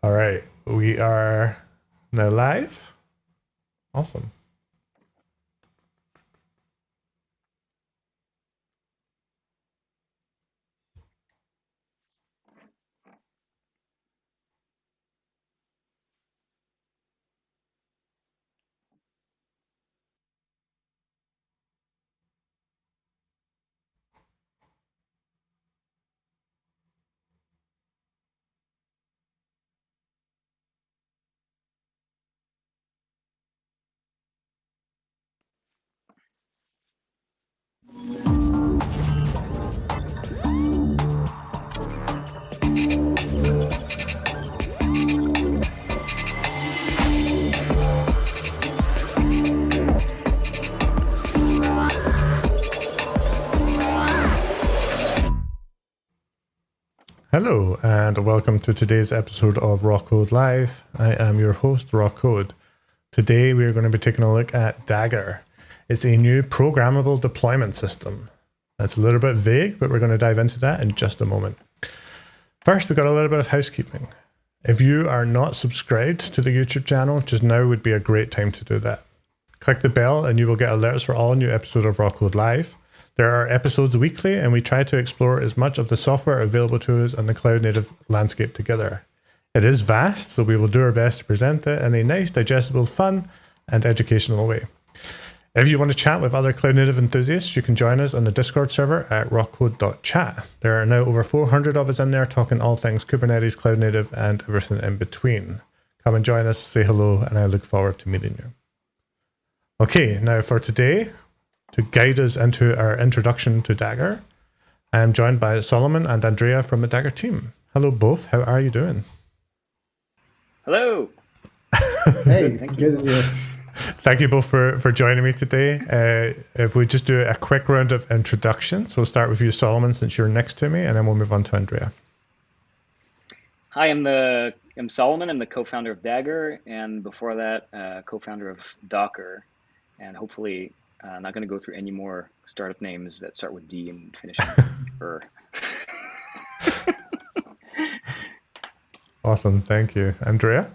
All right, we are now live. Awesome. Hello, and welcome to today's episode of Rawkode Live. I am your host, Rawkode. Today, we are going to be taking a look at Dagger. It's a new programmable deployment system. That's a little bit vague, but we're going to dive into that in just a moment. First, we've got a little bit of housekeeping. If you are not subscribed to the YouTube channel, just now would be a great time to do that. Click the bell and you will get alerts for all new episodes of Rawkode Live. There are episodes weekly, and we try to explore as much of the software available to us on the cloud native landscape together. It is vast, so we will do our best to present it in a nice, digestible, fun, and educational way. If you want to chat with other cloud native enthusiasts, you can join us on the Discord server at rawkode.chat. There are now over 400 of us in there talking all things Kubernetes, cloud native, and everything in between. Come and join us, say hello, and I look forward to meeting you. Okay, now for today, to guide us into our introduction to Dagger, I am joined by Solomon and Andrea from the Dagger team. Hello both, how are you doing? Hello. Hey, thank you. Thank you both for joining me today. If we just do a quick round of introductions, we'll start with you, Solomon, since you're next to me, and then we'll move on to Andrea. Hi, I'm Solomon. I'm the co-founder of Dagger, and before that, co-founder of Docker. And hopefully, I'm not going to go through any more startup names that start with D and finish with Awesome, thank you. Andrea?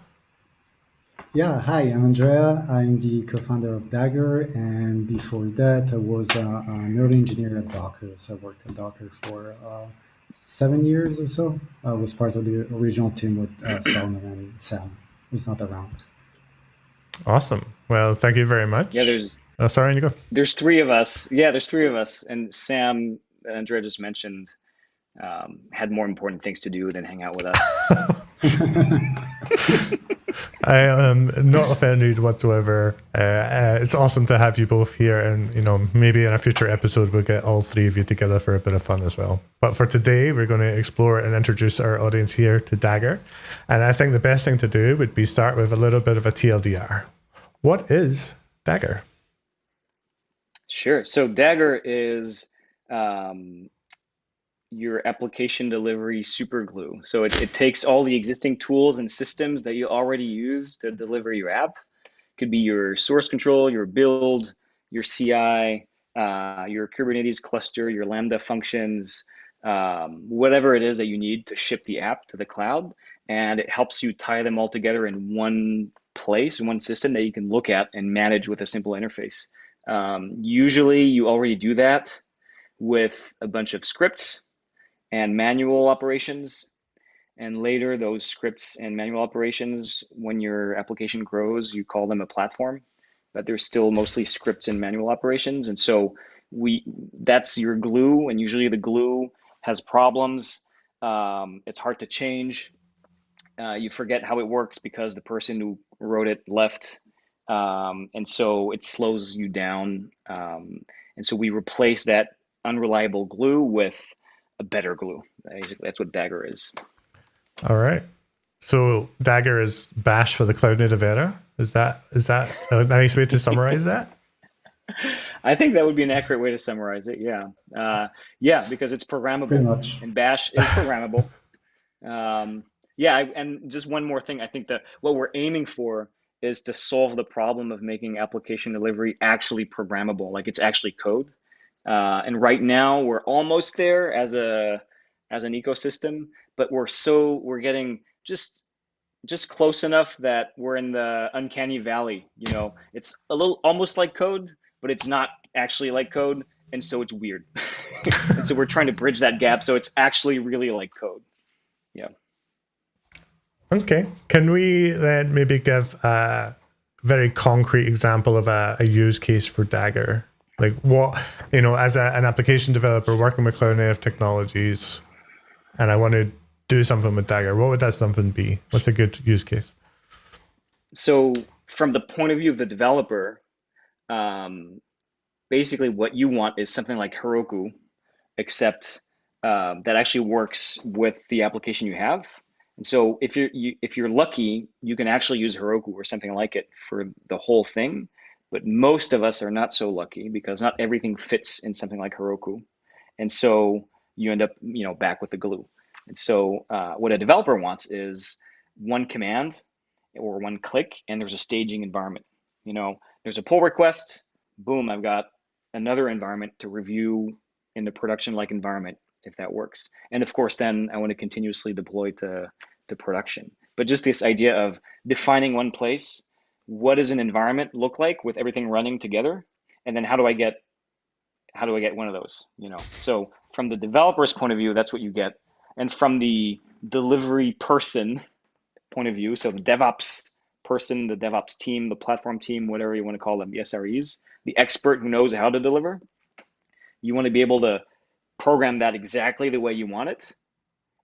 Yeah, hi, I'm Andrea. I'm the co-founder of Dagger, and before that, I was an early engineer at Docker. So I worked at Docker for 7 years or so. I was part of the original team with Salman and Sam, who's not around. Awesome. Well, thank you very much. Yeah, sorry, you go. there's three of us. Yeah, there's three of us, and Sam, Andrea just mentioned, had more important things to do than hang out with us. I am not offended whatsoever. It's awesome to have you both here, and maybe in a future episode we'll get all three of you together for a bit of fun as well. But for today, we're going to explore and introduce our audience here to Dagger, and I think the best thing to do would be start with a little bit of a TLDR. What is Dagger? Sure. So Dagger is your application delivery super glue. So it takes all the existing tools and systems that you already use to deliver your app. It could be your source control, your build, your CI, your Kubernetes cluster, your Lambda functions, whatever it is that you need to ship the app to the cloud. And it helps you tie them all together in one place, in one system that you can look at and manage with a simple interface. Usually you already do that with a bunch of scripts and manual operations. And later those scripts and manual operations, when your application grows, you call them a platform, but they're still mostly scripts and manual operations. And so that's your glue. And usually the glue has problems. It's hard to change. You forget how it works because the person who wrote it left. And so it slows you down. And so we replace that unreliable glue with a better glue. That's what Dagger is. All right. So Dagger is Bash for the cloud native era. Is that a nice way to summarize that? I think that would be an accurate way to summarize it. Yeah. Yeah, because it's programmable. Pretty much. And Bash is programmable. And just one more thing. I think that what we're aiming for is to solve the problem of making application delivery actually programmable, like it's actually code. And right now we're almost there as an ecosystem, but we're getting just just close enough that we're in the uncanny valley. It's a little almost like code, but it's not actually like code, and so it's weird. And so we're trying to bridge that gap so it's actually really like code. Yeah. Okay. Can we then maybe give a very concrete example of a use case for Dagger? Like what, as an application developer working with cloud native technologies, and I want to do something with Dagger, what would that something be? What's a good use case? So from the point of view of the developer, basically what you want is something like Heroku, except that actually works with the application you have. And so if you're lucky, you can actually use Heroku or something like it for the whole thing. But most of us are not so lucky because not everything fits in something like Heroku. And so you end up, back with the glue. And so what a developer wants is one command or one click, and there's a staging environment. There's a pull request, boom, I've got another environment to review in the production-like environment, if that works. And of course, then I want to continuously deploy to production. But just this idea of defining one place, what does an environment look like with everything running together? And then how do I get one of those? So from the developer's point of view, that's what you get. And from the delivery person point of view, so the DevOps person, the DevOps team, the platform team, whatever you want to call them, the SREs, the expert who knows how to deliver, you want to be able to program that exactly the way you want it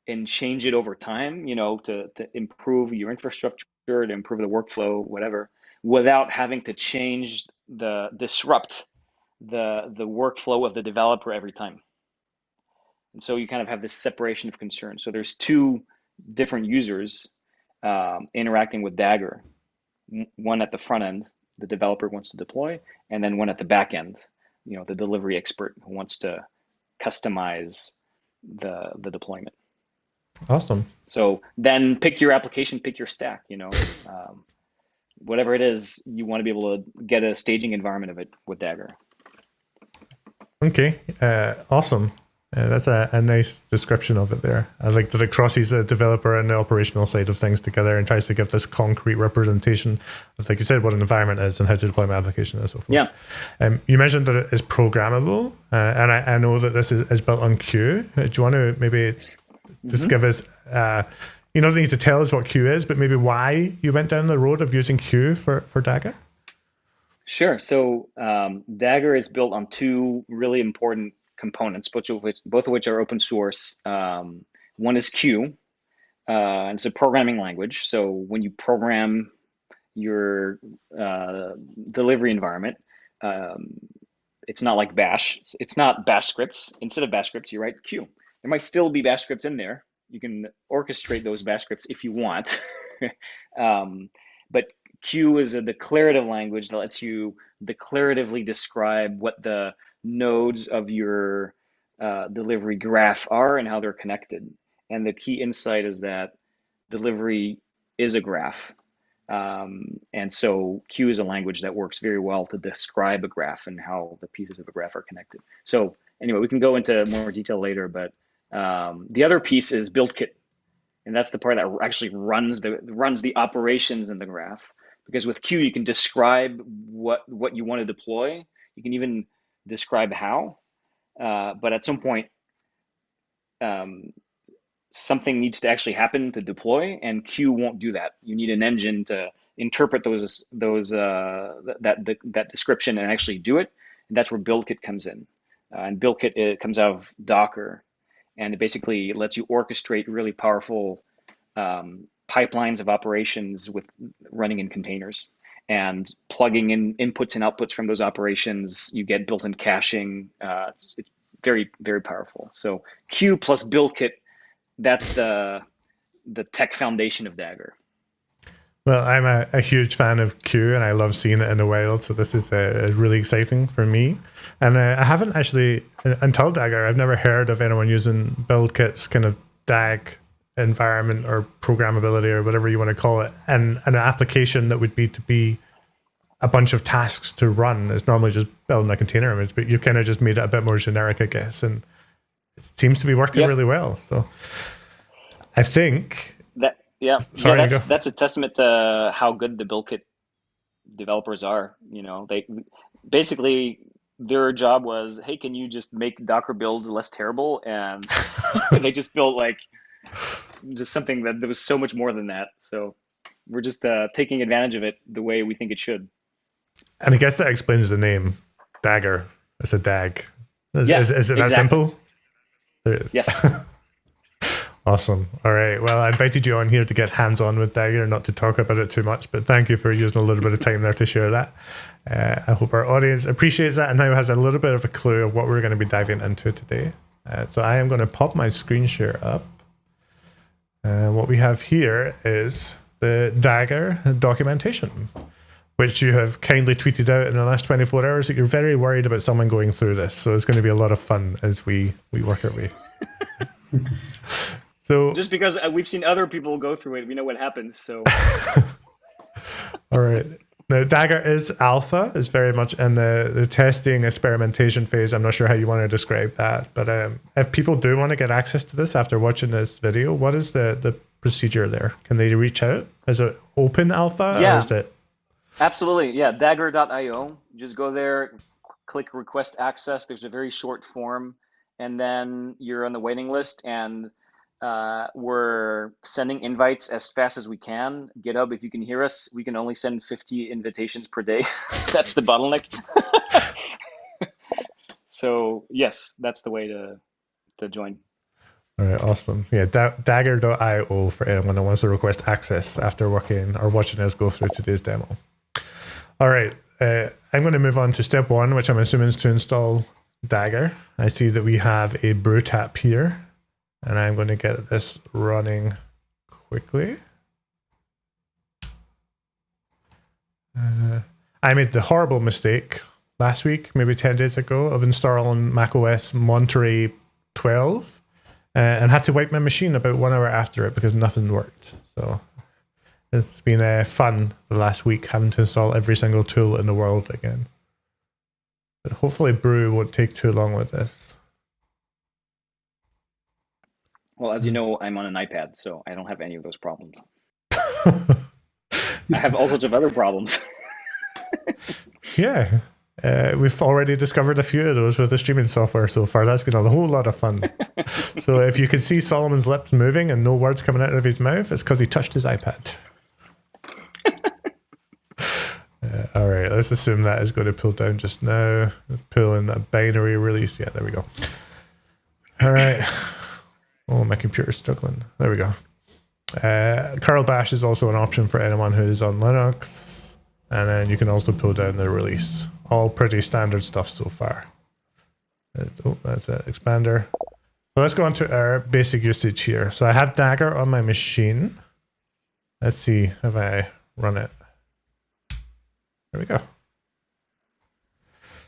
and change it over time, to improve your infrastructure, to improve the workflow, whatever, without having to disrupt the workflow of the developer every time. And so you kind of have this separation of concern. So there's two different users interacting with Dagger. One at the front end, the developer wants to deploy, and then one at the back end, the delivery expert who wants to customize the deployment. Awesome. So then pick your application, pick your stack, whatever it is, you want to be able to get a staging environment of it with Dagger. Okay, awesome. That's a nice description of it there. I like that it crosses the developer and the operational side of things together and tries to give this concrete representation of, like you said, what an environment is and how to deploy my application and so forth. Yeah. You mentioned that it is programmable, and I know that this is built on CUE. Do you want to maybe just give us, you don't need to tell us what CUE is, but maybe why you went down the road of using CUE for Dagger? Sure. So Dagger is built on two really important components, both of which are open source. One is CUE, and it's a programming language. So when you program your delivery environment, it's not like Bash. It's not Bash scripts. Instead of Bash scripts, you write CUE. There might still be Bash scripts in there. You can orchestrate those Bash scripts if you want. But CUE is a declarative language that lets you declaratively describe what the nodes of your delivery graph are and how they're connected. And the key insight is that delivery is a graph. And so CUE is a language that works very well to describe a graph and how the pieces of a graph are connected. So anyway, we can go into more detail later, but the other piece is BuildKit. And that's the part that actually runs the operations in the graph. Because with CUE, you can describe what you want to deploy. You can even describe how, but at some point, something needs to actually happen to deploy, and CUE won't do that. You need an engine to interpret that description and actually do it. And that's where BuildKit comes in. And BuildKit, it comes out of Docker, and it basically lets you orchestrate really powerful pipelines of operations with running in containers. And plugging in inputs and outputs from those operations, you get built-in caching. It's very, very powerful. So CUE plus BuildKit, that's the tech foundation of Dagger. Well, I'm a huge fan of CUE, and I love seeing it in the wild. So this is really exciting for me. And I haven't actually, until Dagger, I've never heard of anyone using BuildKit's kind of DAG environment or programmability or whatever you want to call it, and an application that would be a bunch of tasks to run. It's normally just building a container image, but you kind of just made it a bit more generic, I guess, and it seems to be working really well. So I think Yeah, Sorry, yeah. you go. That's a testament to how good the BuildKit developers are. They basically their job was, hey, can you just make Docker build less terrible? And they just built like just something that there was so much more than that. So we're just taking advantage of it the way we think it should. And I guess that explains the name Dagger. It's a dag. Is it that exactly. simple? It is. Yes. Awesome. All right. Well, I invited you on here to get hands-on with Dagger, not to talk about it too much, but thank you for using a little bit of time there to share that. I hope our audience appreciates that and now has a little bit of a clue of what we're going to be diving into today. So I am going to pop my screen share up. What we have here is the Dagger documentation, which you have kindly tweeted out in the last 24 hours that you're very worried about someone going through this. So it's going to be a lot of fun as we work our way. So just because we've seen other people go through it, we know what happens. So all right. Now, Dagger is alpha, is very much in the testing experimentation phase. I'm not sure how you want to describe that, but if people do want to get access to this after watching this video, what is the procedure there? Can they reach out? Is it open alpha? Yeah, or is it... Absolutely. Yeah, dagger.io. Just go there, click request access. There's a very short form, and then you're on the waiting list, and we're sending invites as fast as we can. GitHub, if you can hear us, we can only send 50 invitations per day. That's the bottleneck. So yes, that's the way to join. All right, awesome. Yeah, dagger.io for anyone that wants to request access after working or watching us go through today's demo. All right, I'm going to move on to step one, which I'm assuming is to install Dagger. I see that we have a brew tap here. And I'm going to get this running quickly. I made the horrible mistake last week, maybe 10 days ago, of installing macOS Monterey 12 and had to wipe my machine about 1 hour after it because nothing worked. So it's been fun the last week having to install every single tool in the world again. But hopefully Brew won't take too long with this. Well, as you know, I'm on an iPad, so I don't have any of those problems. I have all sorts of other problems. Yeah. We've already discovered a few of those with the streaming software so far. That's been a whole lot of fun. So if you can see Solomon's lips moving and no words coming out of his mouth, it's because he touched his iPad. All right, let's assume that is going to pull down just now. Let's pull in a binary release. Yeah, there we go. All right. Oh, my computer's struggling. There we go. Curl bash is also an option for anyone who's on Linux. And then you can also pull down the release. All pretty standard stuff so far. That's it. Expander. So let's go on to our basic usage here. So I have Dagger on my machine. Let's see if I run it. There we go.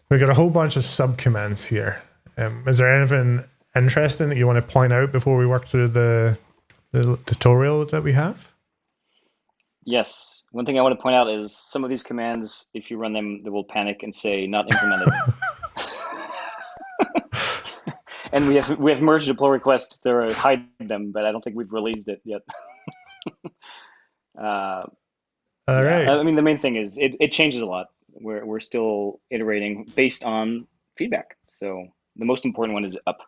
We've got a whole bunch of subcommands here. Is there anything interesting that you want to point out before we work through the tutorial that we have? Yes. One thing I want to point out is some of these commands, if you run them, they will panic and say not implemented. And we have merge deploy requests to hide them, but I don't think we've released it yet. All right. I mean, the main thing is it changes a lot. We're still iterating based on feedback. So the most important one is up.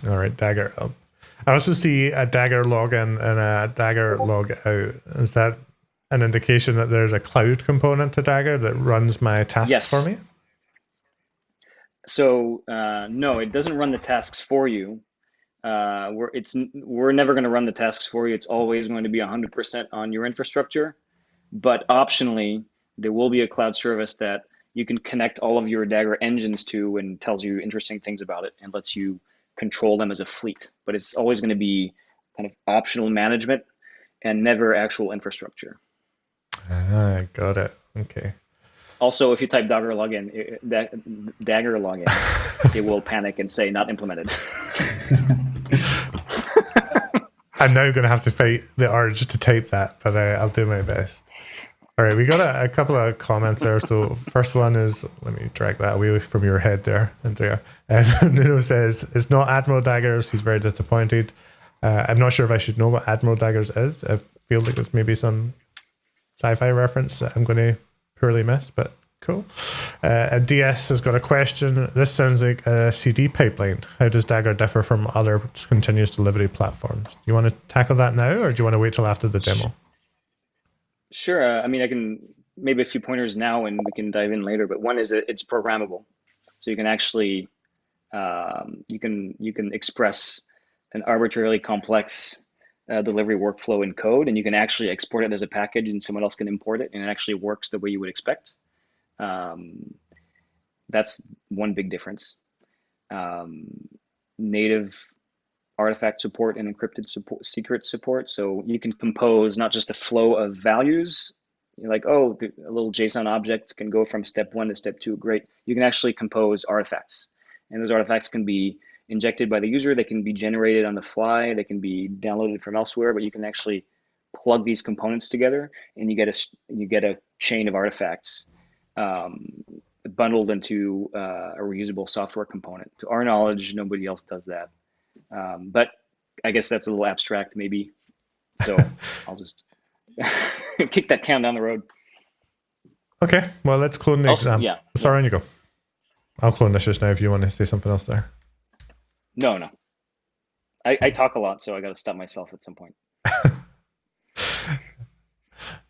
All right, Dagger up. I also see a Dagger login and a Dagger log out. Is that an indication that there's a cloud component to Dagger that runs my tasks for me? So no, it doesn't run the tasks for you. We're never going to run the tasks for you. It's always going to be 100% on your infrastructure. But optionally, there will be a cloud service that you can connect all of your Dagger engines to and tells you interesting things about it and lets you control them as a fleet. But it's always going to be kind of optional management and never actual infrastructure. Got it. Okay. Also, if you type Dagger login, Dagger login, it will panic and say not implemented. I'm now going to have to fight the urge to type that, but I'll do my best. All right, we got a couple of comments there. So first one is, let me drag that away from your head there, Andrea. And Nuno says, it's not Admiral Daggers. He's very disappointed. I'm not sure if I should know what Admiral Daggers is. I feel like it's maybe some sci-fi reference that I'm going to poorly miss, but cool. DS has got a question. This sounds like a CD pipeline. How does Dagger differ from other continuous delivery platforms? Do you want to tackle that now, or do you want to wait till after the demo? Sure. I mean, I can maybe a few pointers now and we can dive in later, but one is it's programmable. So you can actually, you can express an arbitrarily complex delivery workflow in code, and you can actually export it as a package and someone else can import it, and it actually works the way you would expect. That's one big difference. Native artifact support and encrypted support, secret support. So you can compose not just a flow of values, like, oh, a little JSON object can go from step 1 to step 2. Great. You can actually compose artifacts, and those artifacts can be injected by the user. They can be generated on the fly. They can be downloaded from elsewhere, but you can actually plug these components together, and you get a chain of artifacts bundled into a reusable software component. To our knowledge, nobody else does that. But I guess that's a little abstract, maybe. So I'll just kick that can down the road. Okay, well, let's clone the example. Yeah. Sorry, on you go. I'll clone this just now if you want to say something else there. No. I talk a lot, so I got to stop myself at some point.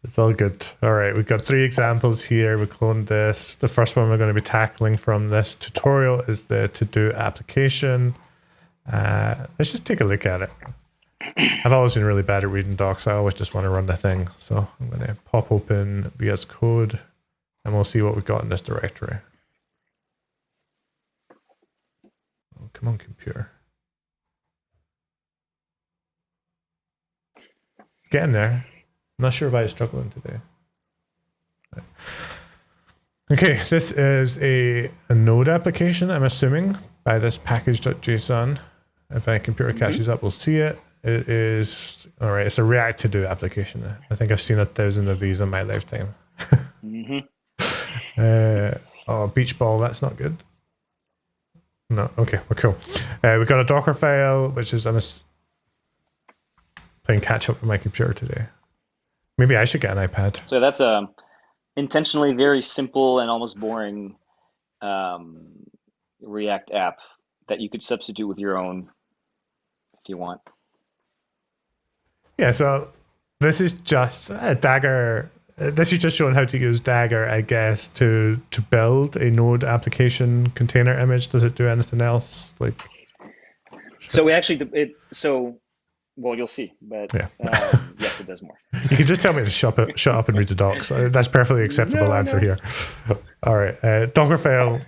It's all good. All right, we've got 3 examples here. We cloned this. The first one we're going to be tackling from this tutorial is the Todo application. Let's just take a look at it. I've always been really bad at reading docs. I always just want to run the thing. So I'm going to pop open VS Code and we'll see what we've got in this directory. Oh, come on, computer. Getting there. I'm not sure why it's struggling today. Right. Okay, this is a node application, I'm assuming, by this package.json. If my computer catches up, we'll see it. It is, all right, it's a React to-do application. I think I've seen 1,000 of these in my lifetime. Oh, beach ball, that's not good. No, okay, we're cool. We've got a Docker file, which is, I'm playing catch up with my computer today. Maybe I should get an iPad. So that's a intentionally very simple and almost boring React app that you could substitute with your own if you want. Yeah, so this is just a Dagger. This is just showing how to use Dagger, I guess, to build a node application container image. Does it do anything else? Like, so we actually well, you'll see, but yeah. Yes, it does more. You can just tell me to shut up and read the docs. That's perfectly acceptable answer here. All right, Docker file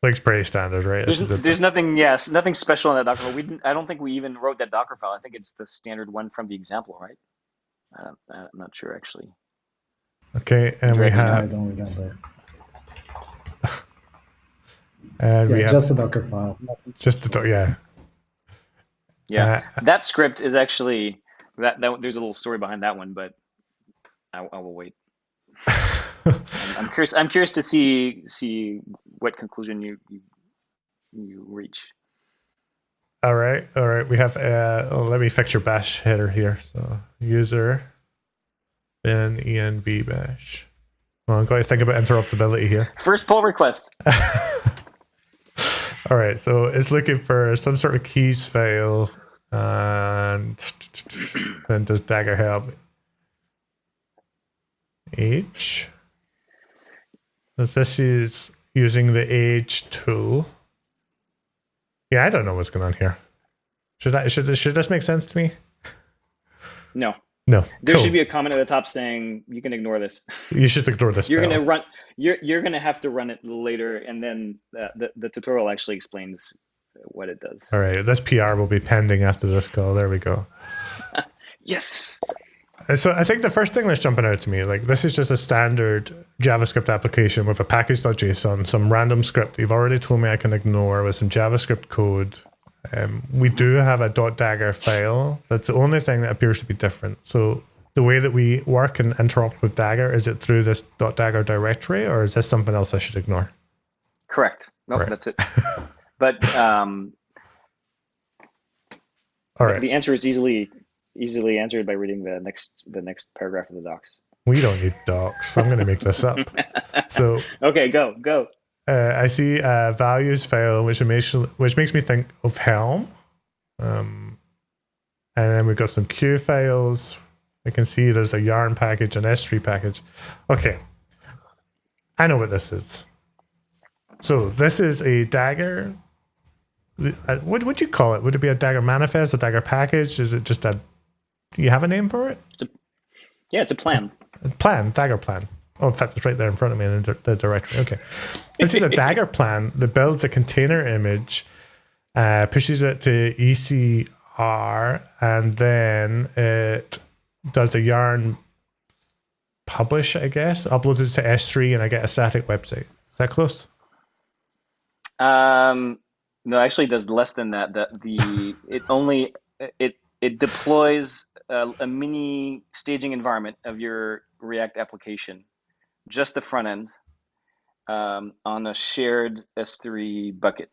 looks pretty standard, right? There's nothing, nothing special in that Docker file. I don't think we even wrote that Docker file. I think it's the standard one from the example, right? I'm not sure actually. Okay, and we have. I don't remember. And yeah, we have just a Docker file. Just the yeah. Yeah, that script is actually that there's a little story behind that one, but I will wait. I'm curious to see what conclusion you reach. All right. We have let me fix your bash header here. So user env bash. Well, I'm going to think about interruptibility here. First pull request. All right, so it's looking for some sort of keys file, and then does Dagger help? H. So this is using the age tool. Yeah, I don't know what's going on here. Should this make sense to me? No. No. There cool. should be a comment at the top saying you can ignore this. You should ignore this. You're gonna run. You're gonna have to run it later, and then the tutorial actually explains what it does. All right, this PR will be pending after this call. There we go. Yes. So I think the first thing that's jumping out to me, like this is just a standard JavaScript application with a package.json, some random script you've already told me I can ignore with some JavaScript code. We do have a .dagger file. That's the only thing that appears to be different. So the way that we work and interact with Dagger, is it through this .dagger directory, or is this something else I should ignore? Correct. Nope, right. That's it. But all All right. The answer is easily answered by reading the next paragraph of the docs. We don't need docs. I'm going to make this up. So okay, go. I see a values file, which makes me think of Helm. And then we've got some CUE files. I can see there's a yarn package, an S3 package. Okay. I know what this is. So this is a Dagger. What would you call it? Would it be a Dagger manifest, a Dagger package? Is it just do you have a name for it? It's a plan. Dagger plan. Oh, in fact, it's right there in front of me in the directory. Okay. This is a Dagger plan that builds a container image, pushes it to ECR, and then it does a yarn publish, I guess, uploads it to S3, and I get a static website. Is that close? No, actually, it does less than that. It deploys a mini staging environment of your React application, just the front end, on a shared S3 bucket.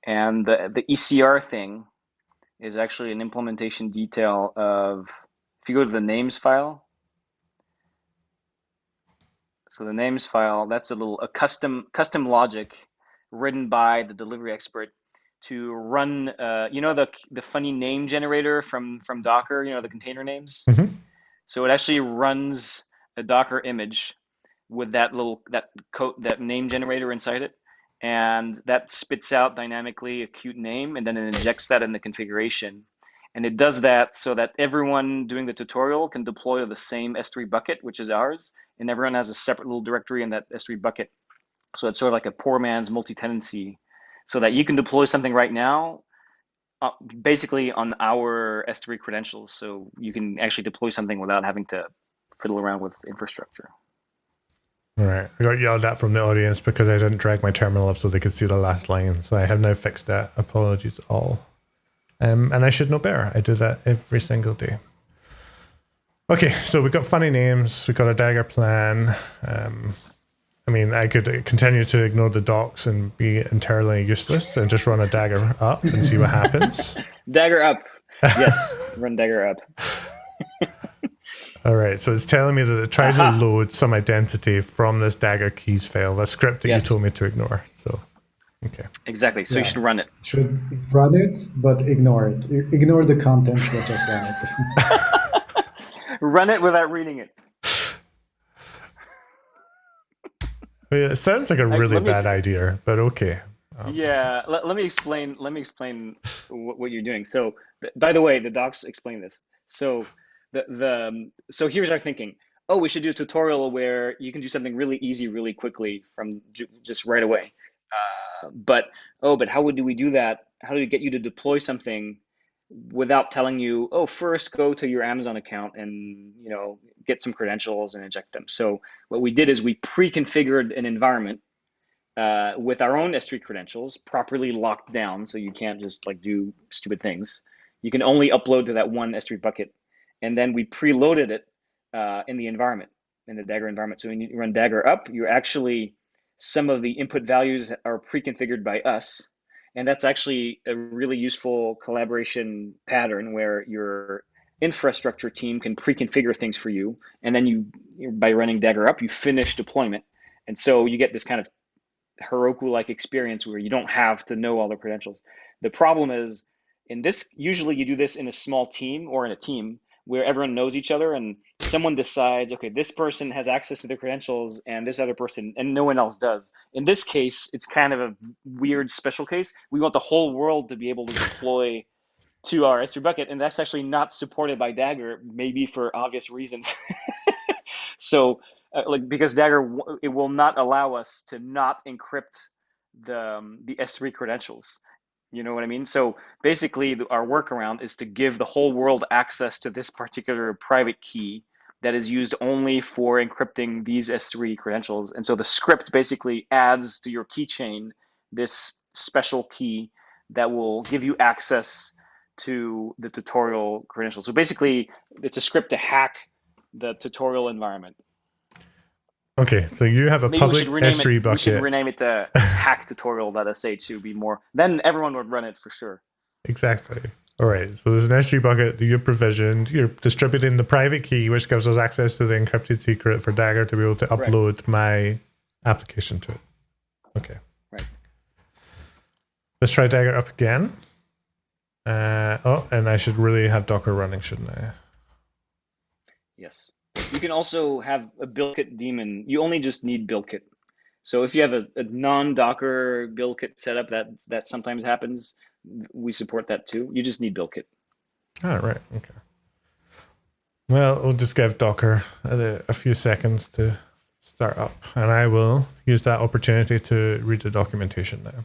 And the ECR thing is actually an implementation detail of, if you go to the names file, so the names file, that's a custom logic written by the delivery expert to run, the funny name generator from Docker, the container names. Mm-hmm. So it actually runs a Docker image with that name generator inside it, and that spits out dynamically a cute name, and then it injects that in the configuration. And it does that so that everyone doing the tutorial can deploy the same S3 bucket, which is ours, and everyone has a separate little directory in that S3 bucket. So it's sort of like a poor man's multi-tenancy, so that you can deploy something right now, basically on our S3 credentials. So you can actually deploy something without having to fiddle around with infrastructure. All right. I got yelled at from the audience because I didn't drag my terminal up so they could see the last line. So I have now fixed that. Apologies all. And I should know better. I do that every single day. Okay, so we've got funny names. We've got a Dagger plan. I could continue to ignore the docs and be entirely useless and just run a Dagger up and see what happens. Dagger up. Yes, run Dagger up. All right, so it's telling me that it tries to load some identity from this Dagger keys file, the script that you told me to ignore. So, okay. Exactly, so you should run it. Should run it, but ignore it. Ignore the contents, but just run it. Run it without reading it. It sounds like a really bad idea, but okay. Yeah, let me explain. What you're doing. So, by the way, the docs explain this. So, so here's our thinking. Oh, we should do a tutorial where you can do something really easy, really quickly from just right away. But how do we do that? How do we get you to deploy something without telling you, oh, first go to your Amazon account and get some credentials and inject them? So what we did is we pre-configured an environment with our own S3 credentials, properly locked down, so you can't just do stupid things. You can only upload to that one S3 bucket, and then we preloaded it in the environment, in the Dagger environment. So when you run Dagger up, some of the input values are pre-configured by us. And that's actually a really useful collaboration pattern where your infrastructure team can pre-configure things for you. And then by running Dagger up, you finish deployment. And so you get this kind of Heroku-like experience where you don't have to know all the credentials. The problem is, usually you do this in a small team or in a team where everyone knows each other, and someone decides, okay, this person has access to the credentials and this other person, and no one else does. In this case, it's kind of a weird special case. We want the whole world to be able to deploy to our S3 bucket, and that's actually not supported by Dagger, maybe for obvious reasons. So, because Dagger, it will not allow us to not encrypt the S3 credentials. You know what I mean? So basically, our workaround is to give the whole world access to this particular private key that is used only for encrypting these S3 credentials. And so the script basically adds to your keychain this special key that will give you access to the tutorial credentials. So basically, it's a script to hack the tutorial environment. Okay, so you have a public S3 bucket. We should rename it hack tutorial.sh to be more. Then everyone would run it for sure. Exactly. All right, so there's an S3 bucket that you've provisioned. You're distributing the private key, which gives us access to the encrypted secret for Dagger to be able to upload my application to it. Okay. Right. Let's try Dagger up again. And I should really have Docker running, shouldn't I? Yes. You can also have a BuildKit daemon. You only just need BuildKit. So if you have a non-Docker BuildKit setup, that sometimes happens, we support that too. You just need BuildKit. Oh, right. Okay. Well, we'll just give Docker a few seconds to start up, and I will use that opportunity to read the documentation now.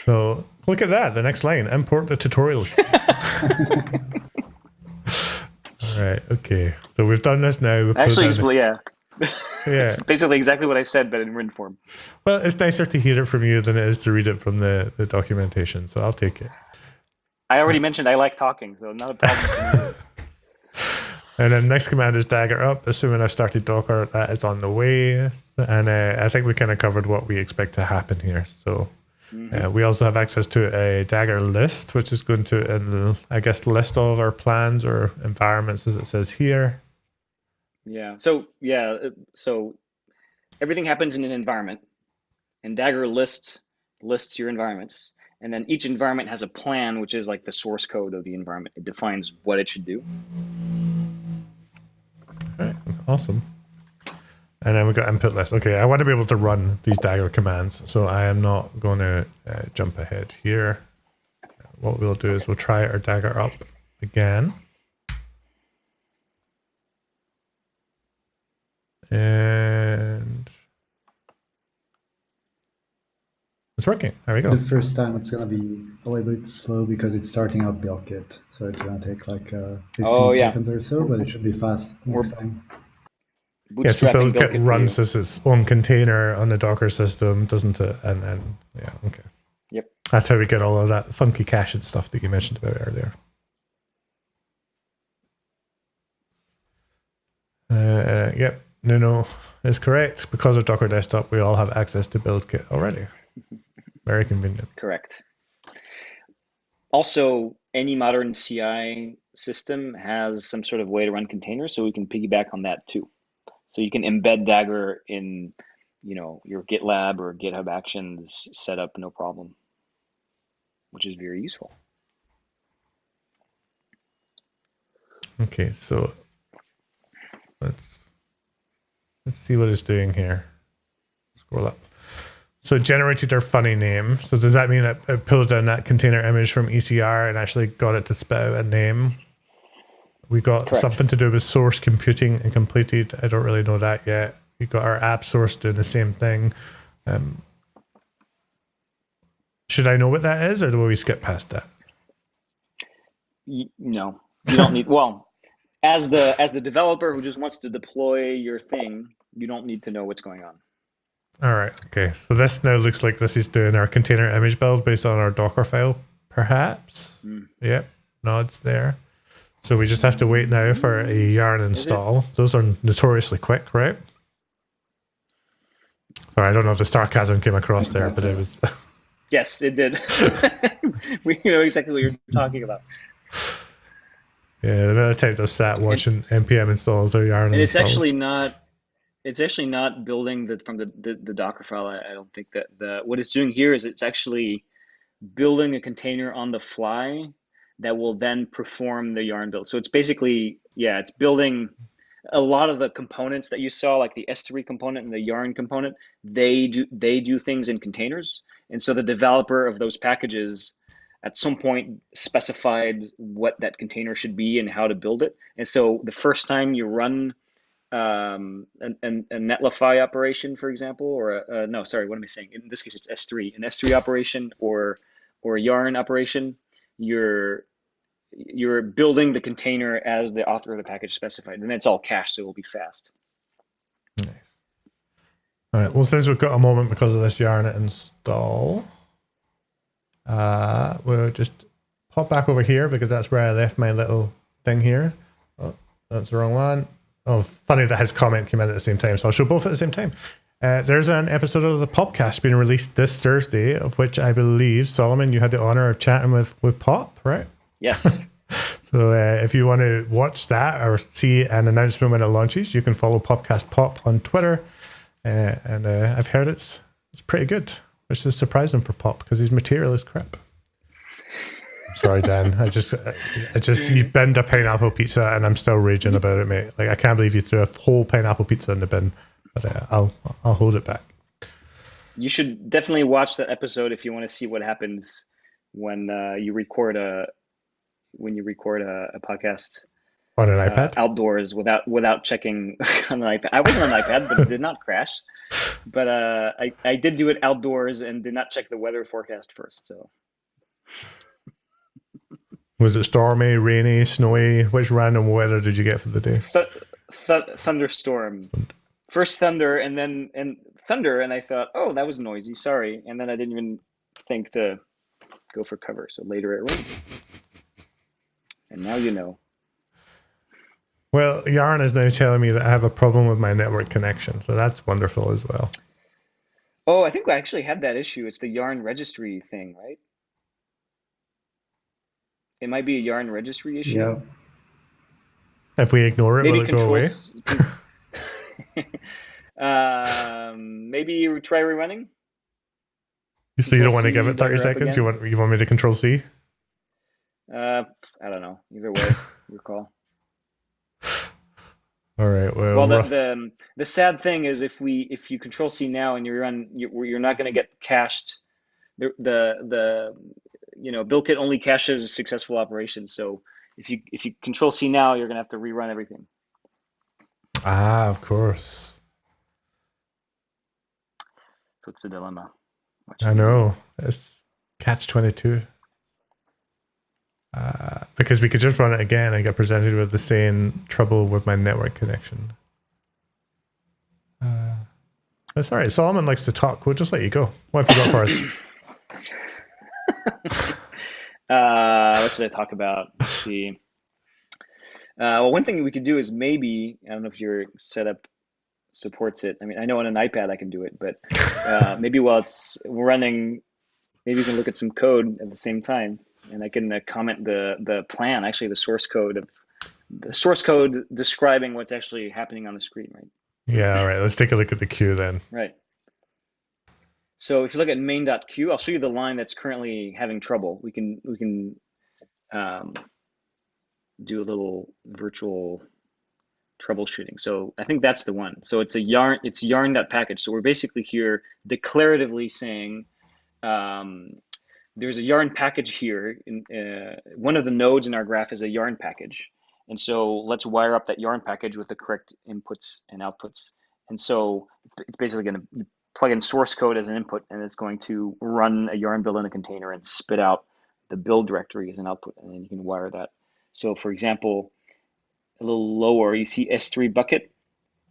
So look at that. The next line, import the tutorial. All right. Okay. So we've done this now. Actually, yeah. Yeah. It's basically exactly what I said, but in written form. Well, it's nicer to hear it from you than it is to read it from the documentation, so I'll take it. I already mentioned I like talking, so not a problem. And then next command is Dagger up. Assuming I've started Docker, that is on the way. And I think we kind of covered what we expect to happen here. So we also have access to a Dagger list, which is going to, I guess, list all of our plans or environments as it says here. Yeah. So everything happens in an environment, and Dagger lists your environments, and then each environment has a plan, which is like the source code of the environment. It defines what it should do. All right. Awesome. And then we got input list. Okay, I want to be able to run these Dagger commands, so I am not going to jump ahead here. What we'll do is we'll try our Dagger up again. And it's working. There we go. The first time it's going to be a little bit slow because it's starting up BuildKit. So it's going to take like 15 seconds or so, but it should be fast next time. Yeah, so BuildKit runs as its own container on the Docker system, doesn't it? And then, yeah, okay. Yep. That's how we get all of that funky cache and stuff that you mentioned about earlier. Yep. No, is correct. Because of Docker Desktop, we all have access to BuildKit already. Very convenient. Correct. Also, any modern CI system has some sort of way to run containers, so we can piggyback on that too. So you can embed Dagger in, your GitLab or GitHub Actions setup, no problem, which is very useful. Okay, so let's see what it's doing here. Scroll up. So it generated our funny name. So does that mean it pulled down that container image from ECR and actually got it to spit out a name? We got Correct. Something to do with source computing and completed. I don't really know that yet. We got our app source doing the same thing. Should I know what that is, or do we skip past that? No, you don't need. Well, as the developer who just wants to deploy your thing, you don't need to know what's going on. All right. Okay. So this now looks like this is doing our container image build based on our Docker file, perhaps. Yep. Nods there. So we just have to wait now for a yarn install. Those are notoriously quick, right? Sorry, I don't know if the sarcasm came across there, but it was. Yes, it did. We know exactly what you're talking about. Yeah, the amount of times I've sat watching npm installs or yarn And installs. it's actually not building from the Docker file. I don't think that what it's doing here is it's actually building a container on the fly that will then perform the yarn build. So it's basically, it's building a lot of the components that you saw, like the S3 component and the yarn component. They do things in containers. And so the developer of those packages at some point specified what that container should be and how to build it. And so the first time you run a netlify operation, for example, or what am I saying? In this case, it's S3, an S3 operation or a yarn operation, you're building the container as the author of the package specified, and it's all cached, so it will be fast. Nice. All right. Well, since we've got a moment because of this yarn install, we'll just pop back over here because that's where I left my little thing here. Oh, that's the wrong one. Oh, funny that his comment came in at the same time, so I'll show both at the same time. There's an episode of the podcast being released this Thursday, of which I believe, Solomon, you had the honor of chatting with Pop, right? Yes. So if you want to watch that or see an announcement when it launches, you can follow Podcast Pop on Twitter. And I've heard it's pretty good, which is surprising for Pop because his material is crap. Sorry, Dan. I just you binned a pineapple pizza and I'm still raging about it, mate. Like I can't believe you threw a whole pineapple pizza in the bin, but I'll hold it back. You should definitely watch that episode if you want to see what happens when you record a podcast On an iPad? outdoors without checking on an iPad. I wasn't on an iPad, but it did not crash. But I did do it outdoors and did not check the weather forecast first. So. Was it stormy, rainy, snowy? Which random weather did you get for the day? Thunderstorm. First thunder and thunder, and I thought, oh, that was noisy. Sorry, and then I didn't even think to go for cover. So later it rained, and now you know. Well, Yarn is now telling me that I have a problem with my network connection, so that's wonderful as well. Oh, I think I actually had that issue. It's the Yarn registry thing, right? It might be a Yarn registry issue. Yeah. If we ignore it, Maybe will it go away? Maybe you try rerunning. So you don't want to give it 30 seconds? You want me to Control C? I don't know. Either way, your call. All right. Well, the sad thing is if you Control C now and you're not going to get cached. The BuildKit only caches successful operations. So if you Control C now, you're going to have to rerun everything. Ah, of course. So it's a dilemma. I know. It's catch-22. Because we could just run it again and get presented with the same trouble with my network connection. That's all right. Solomon likes to talk. We'll just let you go. What have you got for us? What should I talk about? Let's see. Well, one thing we could do is maybe, I don't know if your setup supports it. I mean, I know on an iPad I can do it, but maybe while it's running, maybe you can look at some code at the same time, and I can comment the plan, actually the source code describing what's actually happening on the screen, right? Yeah, all right. Let's take a look at the queue then. Right. So if you look at main.q, I'll show you the line that's currently having trouble. We can do a little virtual troubleshooting. So I think that's the one. So it's yarn.package. So we're basically here declaratively saying there's a yarn package here. One of the nodes in our graph is a yarn package. And so let's wire up that yarn package with the correct inputs and outputs. And so it's basically going to plug in source code as an input, and it's going to run a yarn build in a container and spit out the build directory as an output, and then you can wire that. So for example, a little lower, you see S3 bucket.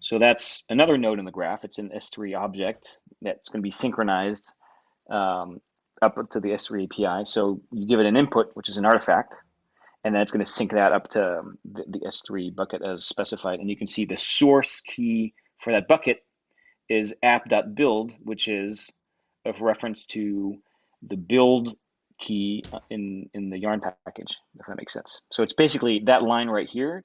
So that's another node in the graph. It's an S3 object that's going to be synchronized up to the S3 API. So you give it an input, which is an artifact, and then it's going to sync that up to the S3 bucket as specified. And you can see the source key for that bucket is app.build, which is of reference to the build key in the yarn package, if that makes sense. So it's basically that line right here.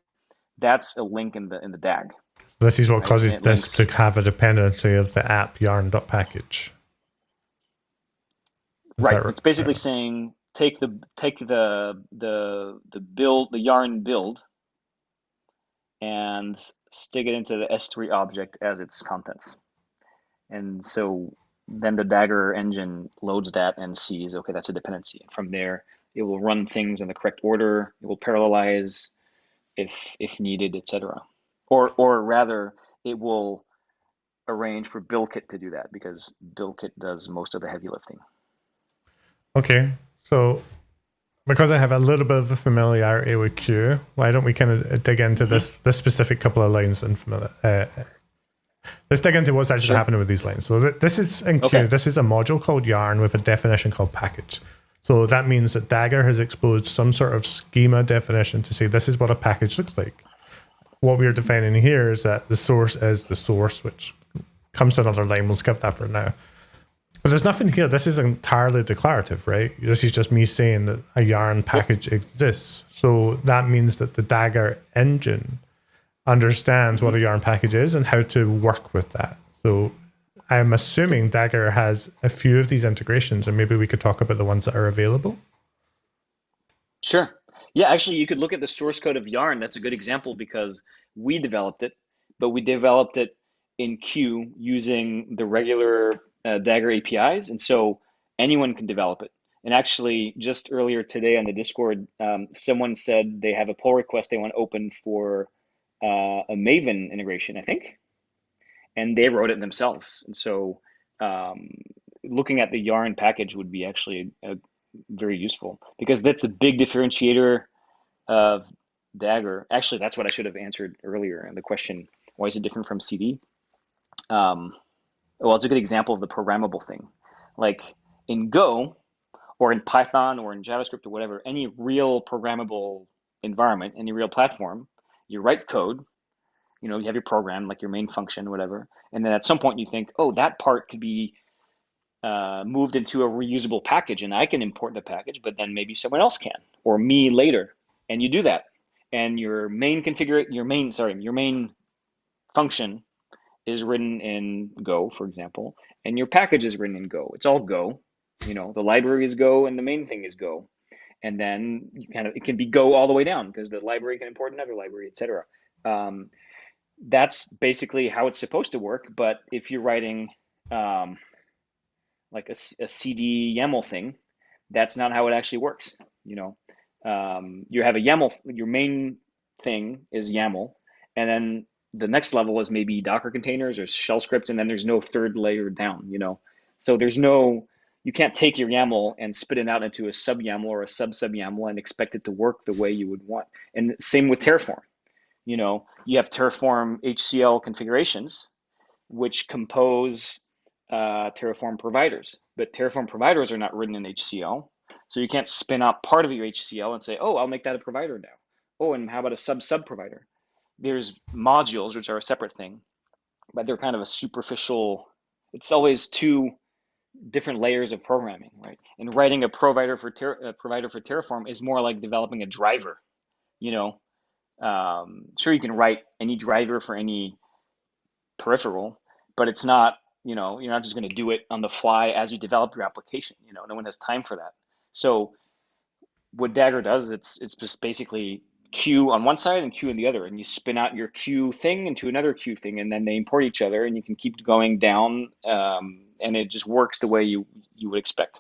That's a link in the DAG. This is what causes this to have a dependency of the app yarn.package. Right. It's basically saying take the build, the yarn build, and stick it into the S3 object as its contents. And so then the Dagger engine loads that and sees, okay, that's a dependency. From there, it will run things in the correct order. It will parallelize if needed, etc. Or rather, it will arrange for BuildKit to do that because BuildKit does most of the heavy lifting. Okay, so because I have a little bit of a familiarity with CUE, why don't we kind of dig into this specific couple of lines and let's dig into what's actually happening with these lines. So this is in CUE. This is a module called yarn with a definition called package. So that means that Dagger has exposed some sort of schema definition to say this is what a package looks like. What we're defining here is that the source is the source, which comes to another line. We'll skip that for now. But there's nothing here. This is entirely declarative, right? This is just me saying that a yarn package exists. So that means that the Dagger engine understands what a yarn package is and how to work with that. So I'm assuming Dagger has a few of these integrations, and maybe we could talk about the ones that are available. Sure. Yeah, actually, you could look at the source code of Yarn. That's a good example because we developed it, but we developed it in CUE using the regular Dagger APIs, and so anyone can develop it. And actually, just earlier today on the Discord, someone said they have a pull request they want open for a Maven integration, I think, and they wrote it themselves. And so looking at the Yarn package would be actually very useful because that's a big differentiator of Dagger. Actually, that's what I should have answered earlier in the question, why is it different from CD? Well, it's a good example of the programmable thing. Like in Go or in Python or in JavaScript or whatever, any real programmable environment, any real platform, you write code, you know, you have your program, like your main function, whatever. And then at some point you think, oh, that part could be moved into a reusable package and I can import the package, but then maybe someone else can, or me later. And you do that. And your main function is written in Go, for example, and your package is written in Go. It's all Go. You know, the library is Go and the main thing is Go. And then it can be Go all the way down because the library can import another library, etc. That's basically how it's supposed to work. But if you're writing like a CD YAML thing, that's not how it actually works. You know, you have a YAML, your main thing is YAML, and then the next level is maybe Docker containers or shell scripts, and then there's no third layer down, you know. So you can't take your YAML and spit it out into a sub YAML or a sub YAML and expect it to work the way you would want. And same with Terraform. You know, you have Terraform HCL configurations, which compose Terraform providers, but Terraform providers are not written in HCL. So you can't spin out part of your HCL and say, oh, I'll make that a provider now. Oh, and how about a sub provider? There's modules, which are a separate thing, but they're kind of a superficial, it's always two different layers of programming, right? And writing a provider for Terraform is more like developing a driver, you know. Sure, you can write any driver for any peripheral, but it's not, you know, you're not just going to do it on the fly as you develop your application. You know, no one has time for that. So what Dagger does, it's just basically CUE on one side and CUE on the other, and you spin out your CUE thing into another CUE thing, and then they import each other, and you can keep going down, and it just works the way you would expect.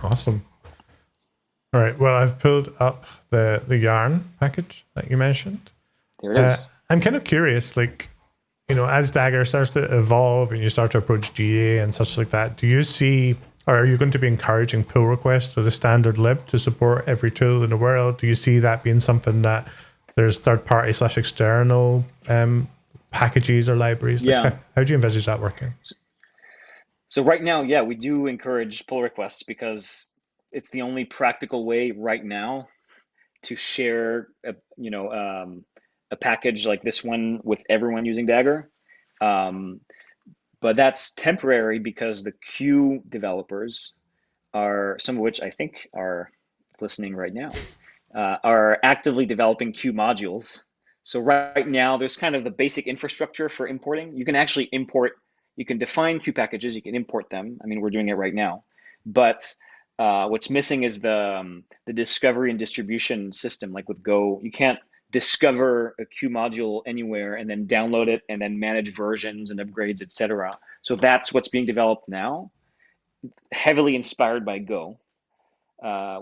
Awesome. All right. Well, I've pulled up the Yarn package that you mentioned. There it is. I'm kind of curious, like, you know, as Dagger starts to evolve and you start to approach GA and such like that, do you see, or are you going to be encouraging pull requests to the standard lib to support every tool in the world? Do you see that being something that there's third-party / external packages or libraries? Yeah. Like, how do you envisage that working? So right now, yeah, we do encourage pull requests because it's the only practical way right now to share a package like this one with everyone using Dagger. But that's temporary because the CUE developers are, some of which I think are listening right now, are actively developing CUE modules. So right now there's kind of the basic infrastructure for importing. You can actually import, you can define CUE packages, you can import them. I mean, we're doing it right now. But what's missing is the discovery and distribution system. Like with Go, you can't discover a CUE module anywhere and then download it and then manage versions and upgrades, etc. So that's what's being developed now, heavily inspired by Go,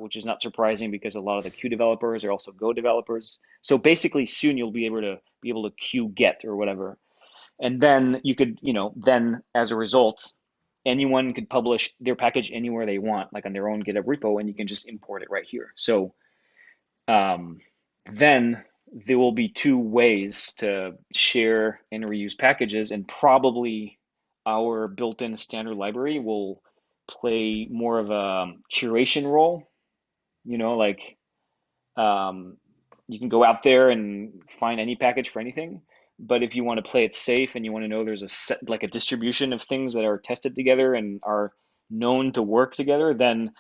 which is not surprising because a lot of the CUE developers are also Go developers. So basically soon you'll be able to CUE get or whatever. And then you could, then as a result, anyone could publish their package anywhere they want, like on their own GitHub repo, and you can just import it right here. So then there will be two ways to share and reuse packages, and probably our built-in standard library will play more of a curation role. Like you can go out there and find any package for anything, But if you want to play it safe and you want to know there's a set, like a distribution of things that are tested together and are known to work together, then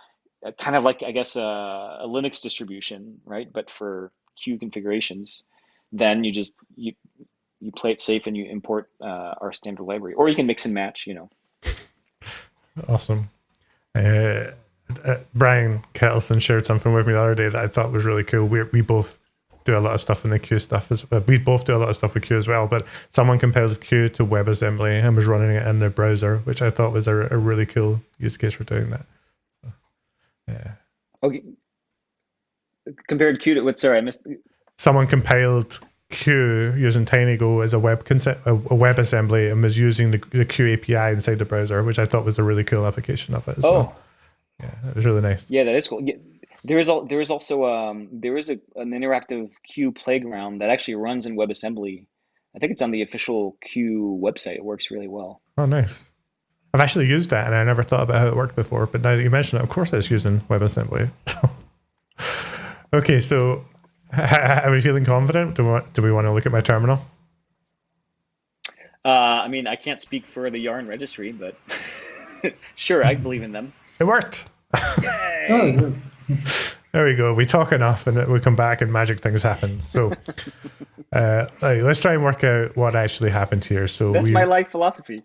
kind of like, I guess, a Linux distribution, right? But for CUE configurations, then you play it safe and you import our standard library, or you can mix and match, Awesome. Brian Kettleson shared something with me the other day that I thought was really cool. We both do a lot of stuff in the CUE stuff we both do a lot of stuff with CUE as well, but someone compiled CUE to WebAssembly and was running it in their browser, which I thought was a really cool use case for doing that. So, yeah. Okay. Compared CUE to what? Sorry, I missed. Someone compiled CUE using TinyGo as a WebAssembly and was using the CUE API inside the browser, which I thought was a really cool application of it as well. Yeah, it was really nice. Yeah, that is cool. Yeah, there is also an interactive CUE playground that actually runs in WebAssembly. I think it's on the official CUE website. It works really well. Oh, nice. I've actually used that, and I never thought about how it worked before. But now that you mention it, of course, it's using WebAssembly. Okay, so are we feeling confident? Do we want to look at my terminal? I mean, I can't speak for the Yarn registry, but sure, I believe in them. It worked. Oh, There we go. We talk enough and we come back and magic things happen. So let's try and work out what actually happened here. So that's my life philosophy.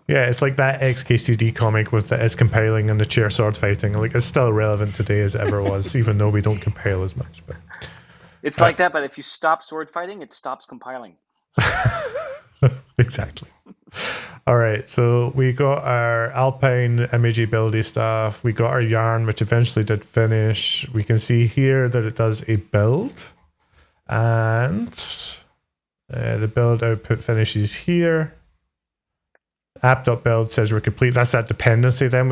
Yeah, it's like that XKCD comic with the is compiling and the chair sword fighting. Like, it's still relevant today as it ever was, even though we don't compile as much. But it's like that, but if you stop sword fighting, it stops compiling. Exactly. All right, so we got our Alpine imageability stuff. We got our Yarn, which eventually did finish. We can see here that it does a build, and the build output finishes here. App.build says we're complete. That's that dependency then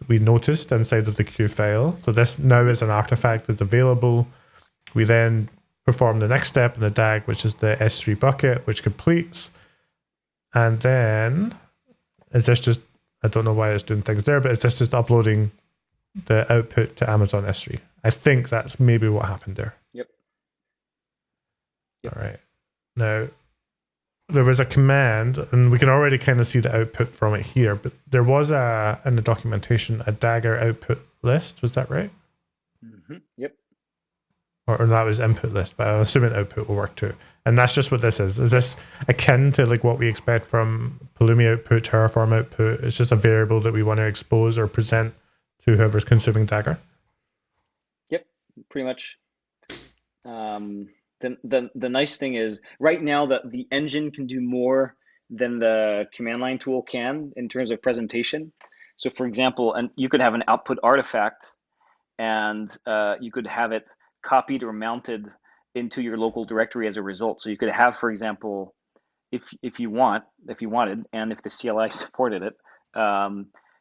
we noticed inside of the CUE file. So this now is an artifact that's available. We then perform the next step in the DAG, which is the S3 bucket, which completes. And then, is this just, I don't know why it's doing things there, but is this just uploading the output to Amazon S3? I think that's maybe what happened there. Yep. All right. Now, there was a command, and we can already kind of see the output from it here, but there was in the documentation, a Dagger output list. Was that right? Mm-hmm. Yep. Or that was input list, but I'm assuming output will work too. And that's just what this is. Is this akin to like what we expect from Pulumi output, Terraform output? It's just a variable that we want to expose or present to whoever's consuming Dagger? Yep, pretty much. The nice thing is right now that the engine can do more than the command line tool can in terms of presentation. So for example, and you could have an output artifact and you could have it copied or mounted into your local directory as a result. So you could have, for example, if you wanted, and if the CLI supported it,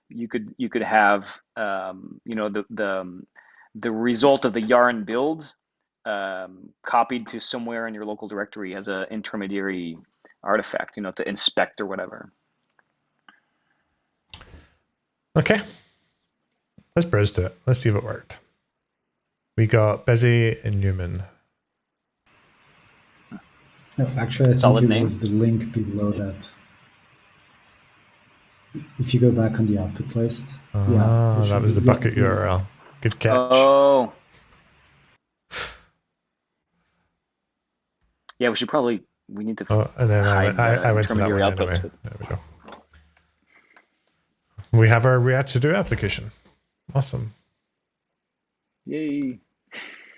you could have the result of the Yarn build copied to somewhere in your local directory as an intermediary artifact, to inspect or whatever. Okay. Let's browse to it. Let's see if it worked. We got Busy and Newman. no, actually, I Solid think it name. was the link below that. If you go back on the output list. Ah, there that was the should be- bucket yeah. URL. Good catch. Oh. Yeah, we need to Oh, and then hide I the went to that one intermediary anyway. outputs, There we go. We have our React to Do application. Awesome. Yay.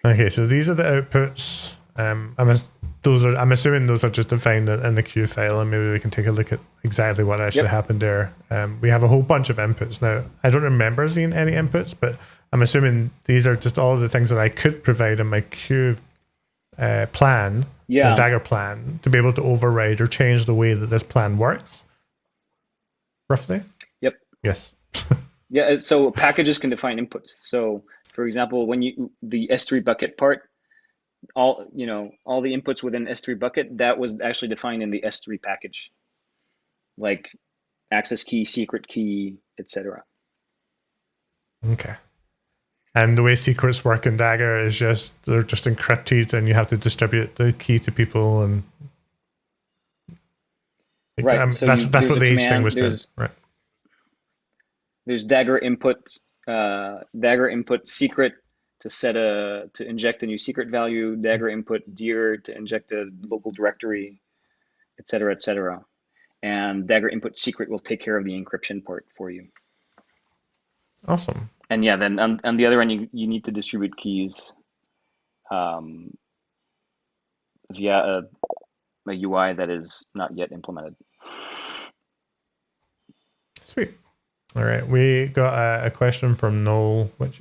Okay, so these are the outputs. I'm assuming those are just defined in the CUE file, and maybe we can take a look at exactly what actually happened there. We have a whole bunch of inputs. Now, I don't remember seeing any inputs, but I'm assuming these are just all the things that I could provide in my CUE plan, the Dagger plan, to be able to override or change the way that this plan works. Roughly? Yep. Yes. Yeah, so packages can define inputs. So for example, when the S3 bucket part, all the inputs within S3 bucket, that was actually defined in the S3 package, like access key, secret key, etc. Okay. And the way secrets work in Dagger is they're just encrypted, and you have to distribute the key to people, and Right. So that's there's what a the H thing command. was doing, right? There's Dagger input secret to inject a new secret value. Dagger input dir to inject a local directory, et cetera, et cetera. And Dagger input secret will take care of the encryption part for you. Awesome. And yeah, then on the other end, you need to distribute keys via a UI that is not yet implemented. Sweet. All right, we got a question from Noel, which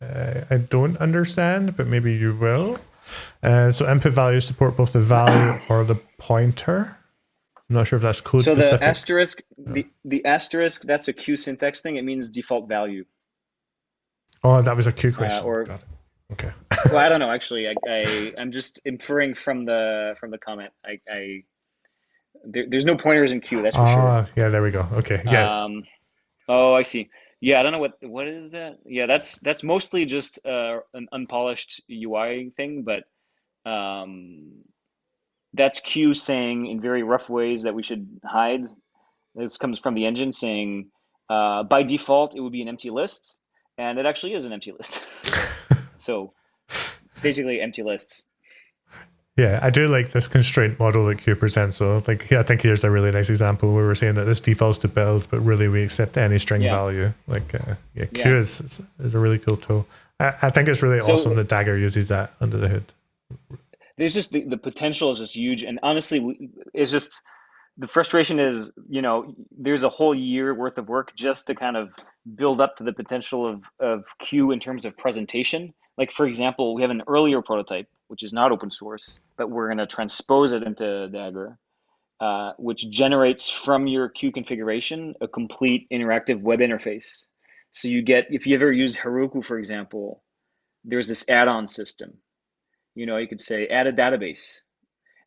I don't understand, but maybe you will. So input values support both the value or the pointer. I'm not sure if that's code specific. So the asterisk, the asterisk, that's a CUE syntax thing. It means default value. Oh, that was a CUE question. Got it. Okay. Well, I don't know. Actually, I'm just inferring from the comment. There's no pointers in CUE. That's for sure. Yeah, there we go. Okay. Yeah. Oh, I see. Yeah, I don't know what is that. Yeah, that's mostly just an unpolished UI thing, but that's CUE saying in very rough ways that we should hide. This comes from the engine saying by default it would be an empty list, and it actually is an empty list. So basically empty lists. Yeah, I do like this constraint model that CUE presents. So I think here's a really nice example where we're saying that this defaults to build, but really we accept any string value. CUE is a really cool tool. I think it's really awesome that Dagger uses that under the hood. There's just the potential is just huge. And honestly, it's just, the frustration is, there's a whole year worth of work just to kind of build up to the potential of CUE in terms of presentation. Like, for example, we have an earlier prototype, which is not open source, but we're going to transpose it into Dagger, which generates from your CUE configuration a complete interactive web interface. So you get, if you ever used Heroku, for example, there's this add-on system. You could say add a database,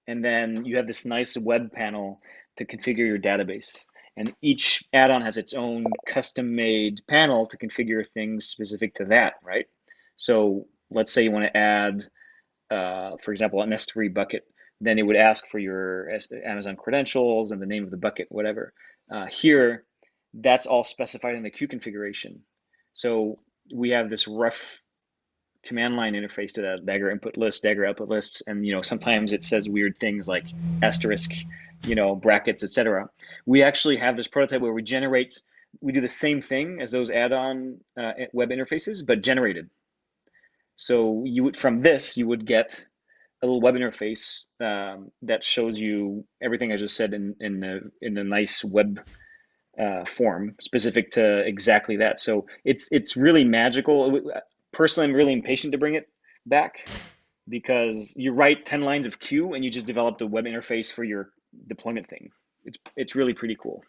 and then you have this nice web panel to configure your database. And each add-on has its own custom-made panel to configure things specific to that, right? So let's say you want to add, for example, an S3 bucket. Then it would ask for your Amazon credentials and the name of the bucket, whatever. Here, that's all specified in the CUE configuration. So we have this rough command line interface to that Dagger input list, Dagger output lists, and sometimes it says weird things like asterisk, brackets, etc. We actually have this prototype where we do the same thing as those add-on web interfaces, but generated. So from this you would get a little web interface that shows you everything I just said in a nice web form specific to exactly that. So it's really magical. Personally, I'm really impatient to bring it back because you write 10 lines of CUE and you just developed a web interface for your deployment thing. It's really pretty cool.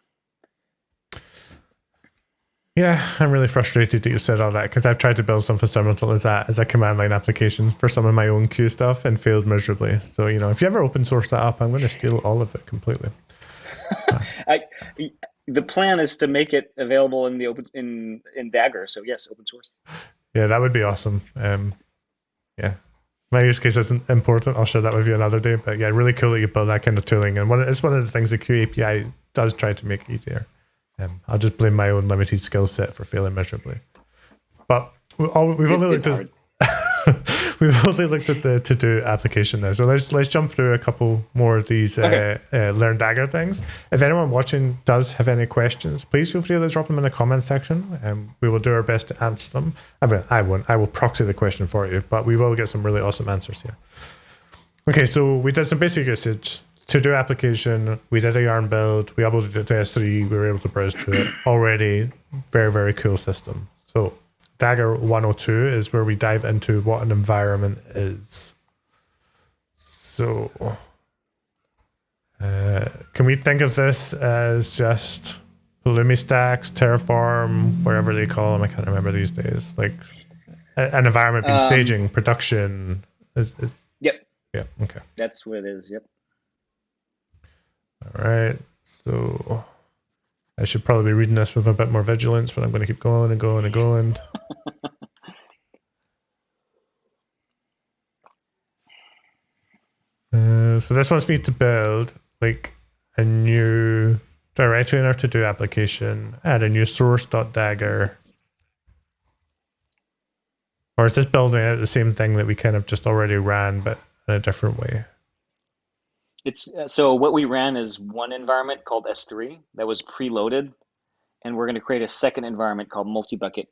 Yeah, I'm really frustrated that you said all that because I've tried to build something similar to that as a command line application for some of my own CUE stuff and failed miserably. So, if you ever open source that up, I'm going to steal all of it completely. The plan is to make it available in the in Dagger. So yes, open source. Yeah, that would be awesome. Yeah, my use case isn't important. I'll share that with you another day. But yeah, really cool that you build that kind of tooling. And it's one of the things the CUE API does try to make easier. I'll just blame my own limited skill set for failing miserably. But we've only looked at the to-do application now. So let's jump through a couple more of these Learn Dagger things. If anyone watching does have any questions, please feel free to drop them in the comments section. We will do our best to answer them. I will proxy the question for you, but we will get some really awesome answers here. Okay, so we did some basic usage. To-do application, we did a Yarn build, we uploaded it to S3, we were able to browse to it. Already, very, very cool system. So Dagger 102 is where we dive into what an environment is. So can we think of this as just Lumi stacks, Terraform, wherever they call them? I can't remember these days. Like an environment being staging, production. Yep. Yeah, okay. That's what it is, yep. All right, so I should probably be reading this with a bit more vigilance, but I'm going to keep going and going and going. So this wants me to build like a new directory in our to-do application, add a new source.dagger. Or is this building out the same thing that we kind of just already ran, but in a different way? It's so what we ran is one environment called S3 that was preloaded, and we're going to create a second environment called multi-bucket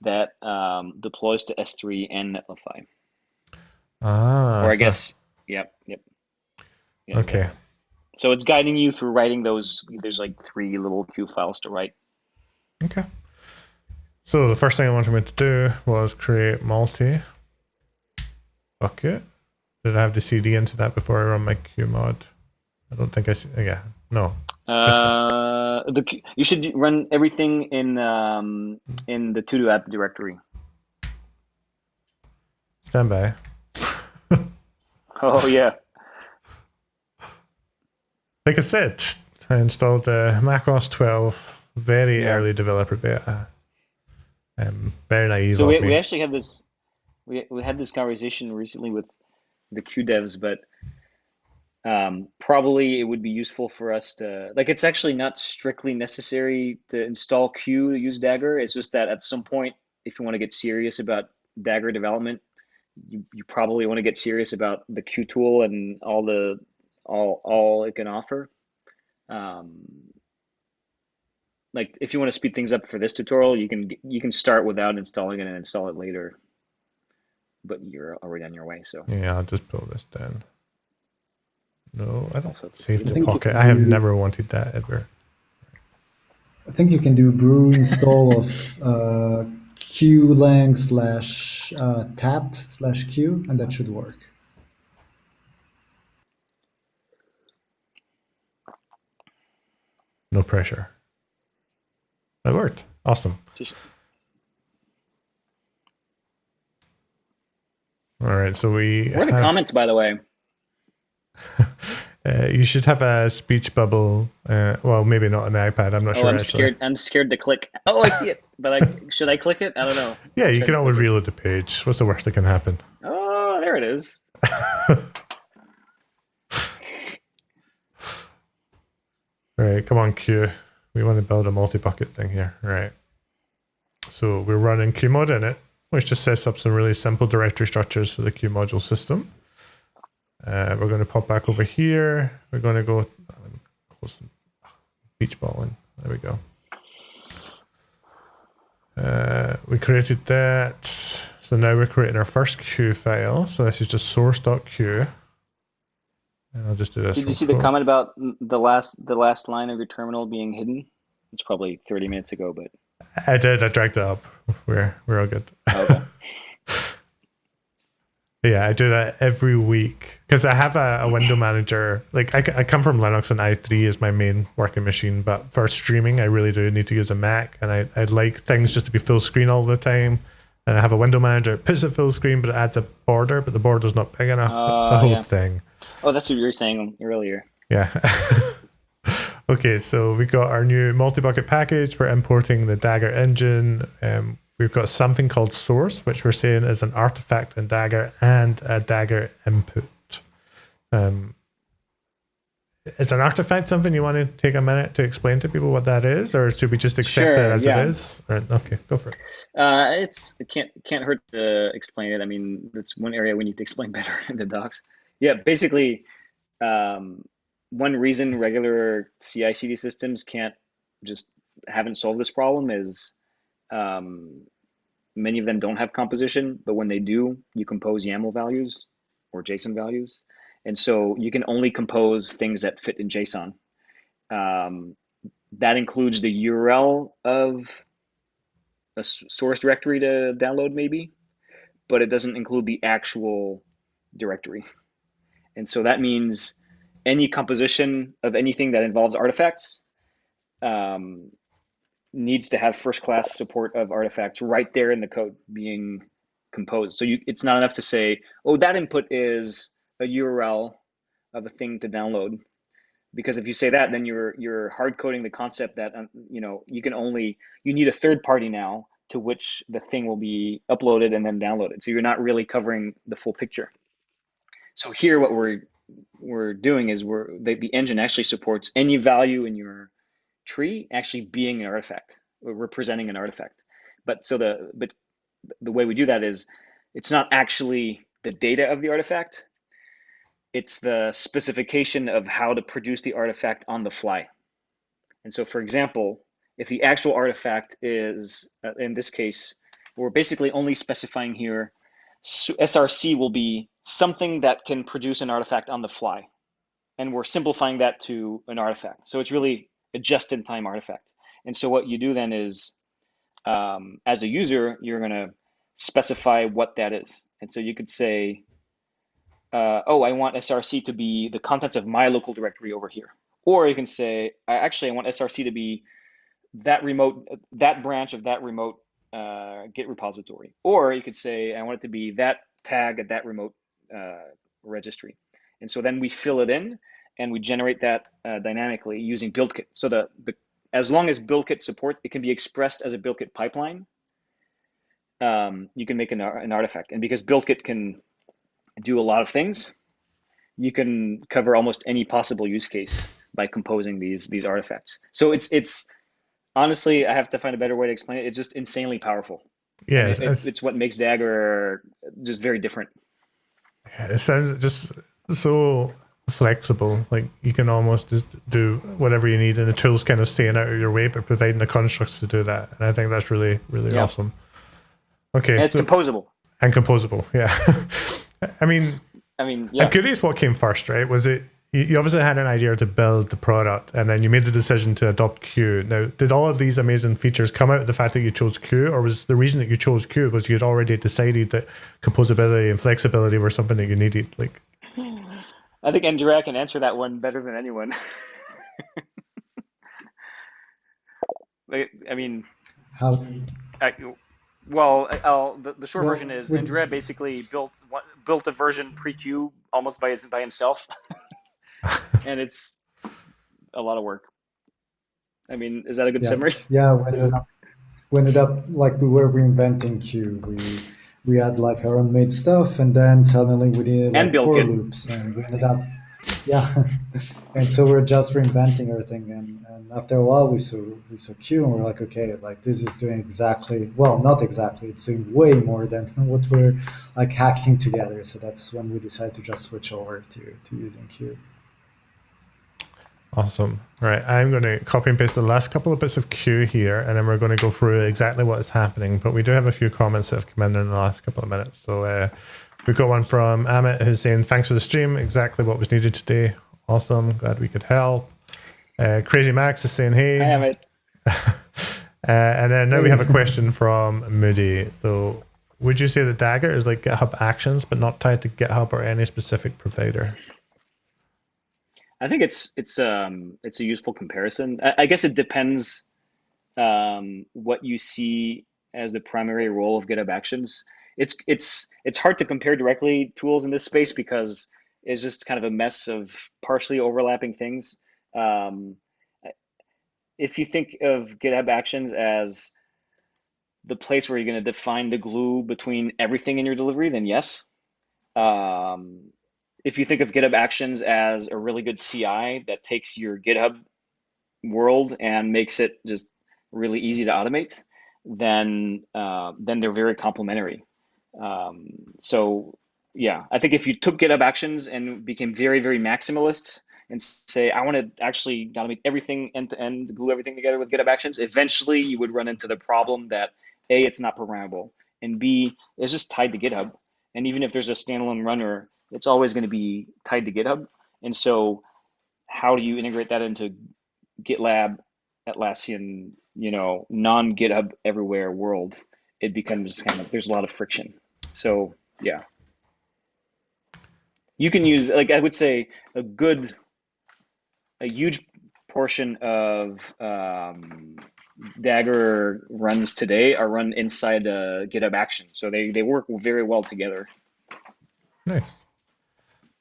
that deploys to S3 and Netlify. Ah. Or I guess, yep. Yeah, okay. Exactly. So it's guiding you through writing those. There's like 3 little CUE files to write. Okay. So the first thing I wanted me to do was create multi-bucket. Did I have the CD into that before I run my CUE mod? I don't think I see. Yeah, no. You should run everything in the Todo app directory. Stand by. Oh yeah. Like I said, I installed the macOS 12 very early developer beta. Very naive. So we actually had this. We had this conversation recently with the CUE devs, but probably it would be useful for us to, like, it's actually not strictly necessary to install CUE to use Dagger. It's just that at some point, if you want to get serious about Dagger development, you probably want to get serious about the CUE tool and all it can offer. Like if you want to speed things up for this tutorial, you can start without installing it and install it later. But you're already on your way, so. Yeah, I'll just pull this down. No, I don't Also, save I the pocket. I have never wanted that ever. I think you can do brew install of qlang /tap/q, and that should work. No pressure. That worked. Awesome. All right, so where are the comments, by the way? You should have a speech bubble. Well, maybe not on the iPad. I'm not sure. I'm scared. I'm scared to click. Oh, I see it. But should I click it? I don't know. Yeah, you can always reload the page. What's the worst that can happen? Oh, there it is. All right, come on, CUE. We want to build a multi-bucket thing here. All right. So we're running QMod in it, which just sets up some really simple directory structures for the CUE module system. We're going to pop back over here. We're going to go close some beach ball in. There we go. We created that. So now we're creating our first CUE file. So this is just source.q. And I'll just do this. Did you see the comment about the last line of your terminal being hidden? It's probably 30 minutes ago, but I did. I dragged it up. We're all good. Okay. Yeah, I do that every week because I have a window manager. Like I come from Linux and i3 is my main working machine, but for streaming, I really do need to use a Mac, and I'd like things just to be full screen all the time. And I have a window manager. It puts it full screen, but it adds a border, but the border's not big enough. It's a whole thing. Oh, that's what you were saying earlier. Yeah. Okay, so we got our new multi-bucket package. We're importing the Dagger engine. We've got something called source, which we're saying is an artifact in Dagger and a Dagger input. Is an artifact something you want to take a minute to explain to people what that is, or should we just accept it as it is? Or, okay, go for it. It can't hurt to explain it. I mean, that's one area we need to explain better in the docs. Yeah, basically, one reason regular CI/CD systems haven't solved this problem is many of them don't have composition, but when they do, you compose YAML values or JSON values. And so you can only compose things that fit in JSON. That includes the URL of a source directory to download maybe, but it doesn't include the actual directory. And so that means any composition of anything that involves artifacts needs to have first-class support of artifacts right there in the code being composed. So it's not enough to say, oh, that input is a URL of a thing to download, because if you say that, then you're hard coding the concept that you need a third party now to which the thing will be uploaded and then downloaded. So you're not really covering the full picture. So here, what we're we're doing is the engine actually supports any value in your tree actually being an artifact or representing an artifact. But the way we do that is it's not actually the data of the artifact. It's the specification of how to produce the artifact on the fly. And so, for example, if the actual artifact is, in this case, we're basically only specifying here, SRC will be something that can produce an artifact on the fly. And we're simplifying that to an artifact. So it's really a just-in-time artifact. And so what you do then is, as a user, you're going to specify what that is. And so you could say, oh, I want SRC to be the contents of my local directory over here. Or you can say, actually, I want SRC to be that branch of that remote Git repository. Or you could say, I want it to be that tag at that remote registry. And so then we fill it in and we generate that dynamically using BuildKit. So as long as BuildKit support, it can be expressed as a BuildKit pipeline. You can make an artifact. And because BuildKit can do a lot of things, you can cover almost any possible use case by composing these artifacts. So it's honestly, I have to find a better way to explain it. It's just insanely powerful. Yeah, it's what makes Dagger just very different. It sounds just so flexible. Like you can almost just do whatever you need, and the tool's kind of staying out of your way, but providing the constructs to do that. And I think that's really, really awesome. Okay, and it's composable. And composable, yeah. I mean, yeah. I'm curious what came first, right? Was it you obviously had an idea to build the product, and then you made the decision to adopt CUE. Now, did all of these amazing features come out of the fact that you chose CUE, or was the reason that you chose CUE was you'd already decided that composability and flexibility were something that you needed? Like, I think Andrea can answer that one better than anyone. I mean, How? The short version is Andrea basically built a version pre-CUE almost by himself, and it's a lot of work. I mean, is that a good summary? Yeah, we ended up like we were reinventing CUE. We had like our own made stuff, and then suddenly we did like for loops, and we ended up, and so we're just reinventing everything. And after a while, we saw CUE, and we're like, okay, like this is doing not exactly, it's doing way more than what we're like hacking together. So that's when we decided to just switch over to using CUE. Awesome. Right. I'm going to copy and paste the last couple of bits of CUE here, and then we're going to go through exactly what is happening. But we do have a few comments that have come in the last couple of minutes. So we've got one from Amit who's saying, thanks for the stream. Exactly what was needed today. Awesome. Glad we could help. Crazy Max is saying, hey. Hi, Amit. And then now we have a question from Moody. So would you say that Dagger is like GitHub Actions, but not tied to GitHub or any specific provider? I think it's a useful comparison. I guess it depends what you see as the primary role of GitHub Actions. It's hard to compare directly tools in this space because it's just kind of a mess of partially overlapping things. If you think of GitHub Actions as the place where you're going to define the glue between everything in your delivery, then yes. If you think of GitHub Actions as a really good CI that takes your GitHub world and makes it just really easy to automate, then they're very complementary. So yeah, I think if you took GitHub Actions and became very, very maximalist and say, I want to actually automate everything end to end, glue everything together with GitHub Actions, eventually you would run into the problem that A, it's not programmable, and B, it's just tied to GitHub. And even if there's a standalone runner, it's always going to be tied to GitHub. And so how do you integrate that into GitLab, Atlassian, non-GitHub everywhere world? It becomes kind of, there's a lot of friction. So yeah. You can use, like I would say, a huge portion of Dagger runs today are run inside GitHub Action. So they work very well together. Nice.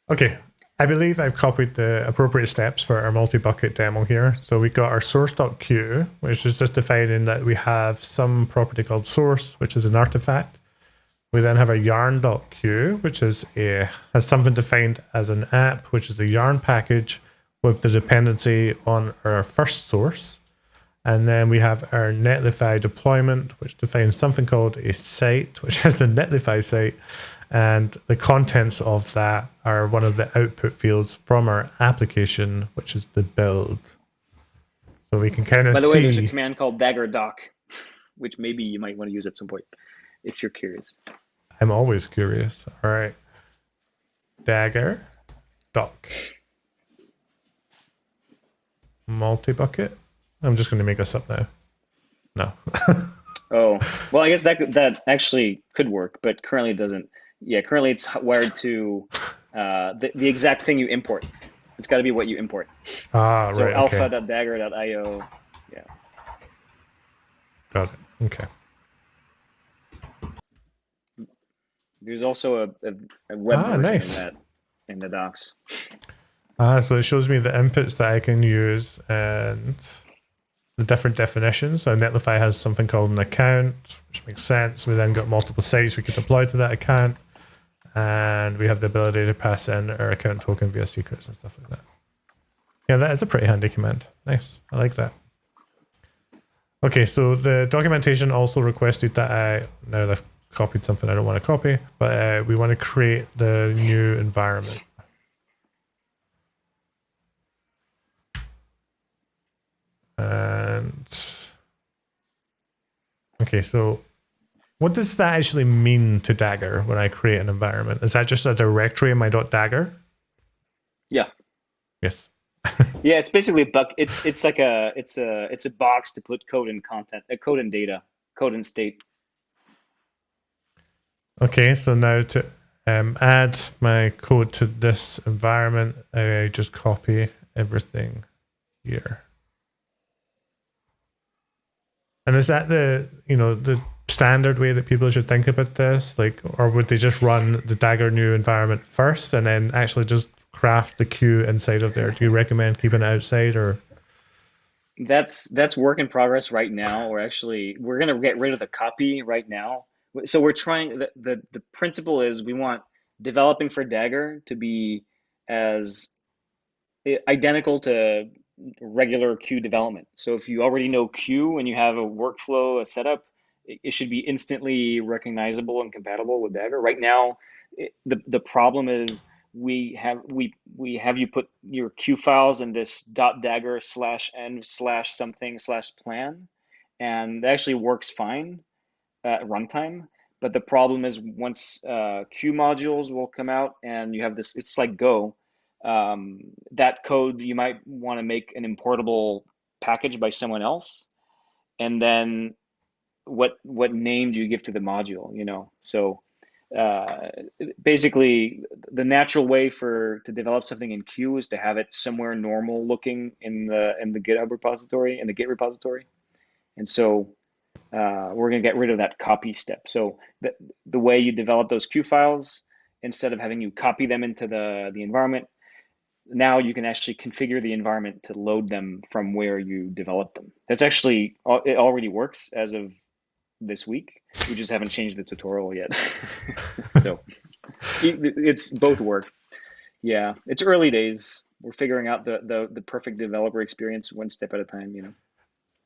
Okay, I believe I've copied the appropriate steps for our multi-bucket demo here. So we got our source.CUE, which is just defining that we have some property called source, which is an artifact. We then have a yarn.q, which has something defined as an app, which is a yarn package with the dependency on our first source. And then we have our Netlify deployment, which defines something called a site, which is a Netlify site. And the contents of that are one of the output fields from our application, which is the build. So we can kind of see. By the way, there's a command called Dagger doc, which maybe you might want to use at some point if you're curious. I'm always curious. All right. Dagger doc. Multi-bucket. I'm just going to make this up now. No. Oh, well, I guess that actually could work, but currently it doesn't. Yeah, currently it's wired to the exact thing you import. It's got to be what you import. Ah, so right. alpha.dagger.io. Yeah. Got it. Okay. There's also a web version nice. in the docs. So it shows me the inputs that I can use and the different definitions. So Netlify has something called an account, which makes sense. We then got multiple sites we could deploy to that account. And we have the ability to pass in our account token via secrets and stuff like that. Yeah, that is a pretty handy command. Nice. I like that. Okay, so the documentation also requested that now I've copied something I don't want to copy, but we want to create the new environment. And okay, so what does that actually mean to Dagger when I create an environment? Is that just a directory in my .dagger? Yeah. Yes. Yeah, it's basically it's like it's a box to put code and content, code and data, code and state. Okay, so now to add my code to this environment, I just copy everything here. And is that the standard way that people should think about this? Like, or would they just run the Dagger new environment first and then actually just craft the CUE inside of there? Do you recommend keeping it outside, or? That's work in progress right now. We're going to get rid of the copy right now. So we're trying, the principle is we want developing for Dagger to be as identical to regular CUE development. So if you already know CUE and you have a workflow, a setup, it should be instantly recognizable and compatible with Dagger. Right now, the problem is we have you put your CUE files in this .dagger/n/something/plan, and that actually works fine at runtime. But the problem is once CUE modules will come out and you have this, it's like Go. That code, you might want to make an importable package by someone else, and then what name do you give to the module? So basically, the natural way to develop something in CUE is to have it somewhere normal looking in the GitHub repository, in the Git repository, and so we're going to get rid of that copy step. So the way you develop those CUE files, instead of having you copy them into the environment, now you can actually configure the environment to load them from where you develop them. That's actually, it already works as of this week. We just haven't changed the tutorial yet. So it's both work. Yeah, it's early days. We're figuring out the perfect developer experience one step at a time,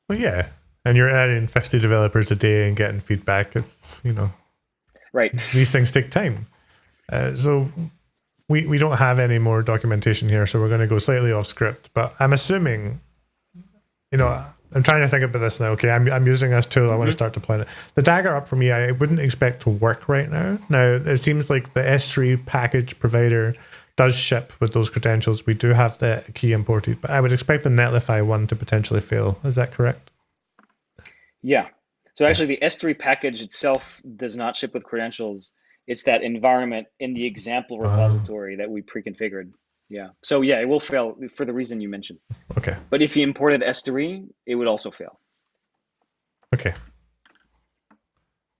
Well, yeah. And you're adding 50 developers a day and getting feedback. It's, right. These things take time. So we don't have any more documentation here, so we're going to go slightly off script. But I'm assuming, I'm trying to think about this now. Okay, I'm using this tool. I want to start deploying it. The Dagger up for me, I wouldn't expect to work right now. Now, it seems like the S3 package provider does ship with those credentials. We do have the key imported, but I would expect the Netlify one to potentially fail. Is that correct? Yeah. So actually, the S3 package itself does not ship with credentials. It's that environment in the example repository that we pre-configured. Yeah. So yeah, it will fail for the reason you mentioned. Okay. But if you imported S3, it would also fail. Okay.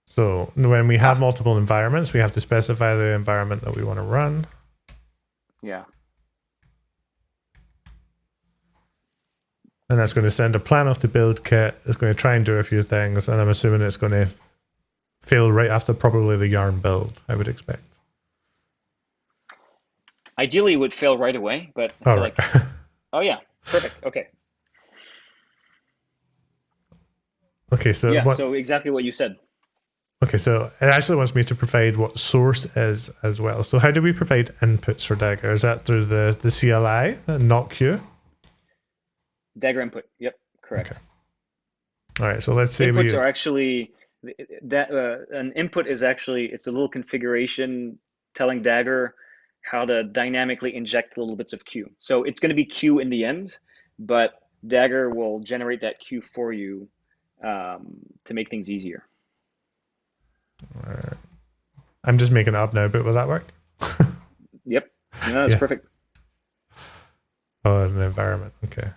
So when we have multiple environments, we have to specify the environment that we want to run. Yeah. And that's going to send a plan off to BuildKit. It's going to try and do a few things, and I'm assuming it's going to fail right after probably the yarn build, I would expect. Ideally, it would fail right away, but I All feel right. like, oh yeah, perfect. Okay. Okay, so Yeah, what? so exactly what you said. Okay, so it actually wants me to provide what source is as well. So how do we provide inputs for Dagger? Is that through the CLI and not CUE? Dagger input. Yep, correct. Okay. All right, so let's say Inputs are actually that an input is actually, it's a little configuration telling Dagger how to dynamically inject little bits of CUE. So it's going to be CUE in the end, but Dagger will generate that CUE for you to make things easier. All right. I'm just making it up now, but will that work? Yep. No, that's perfect. Oh, in the environment. Okay.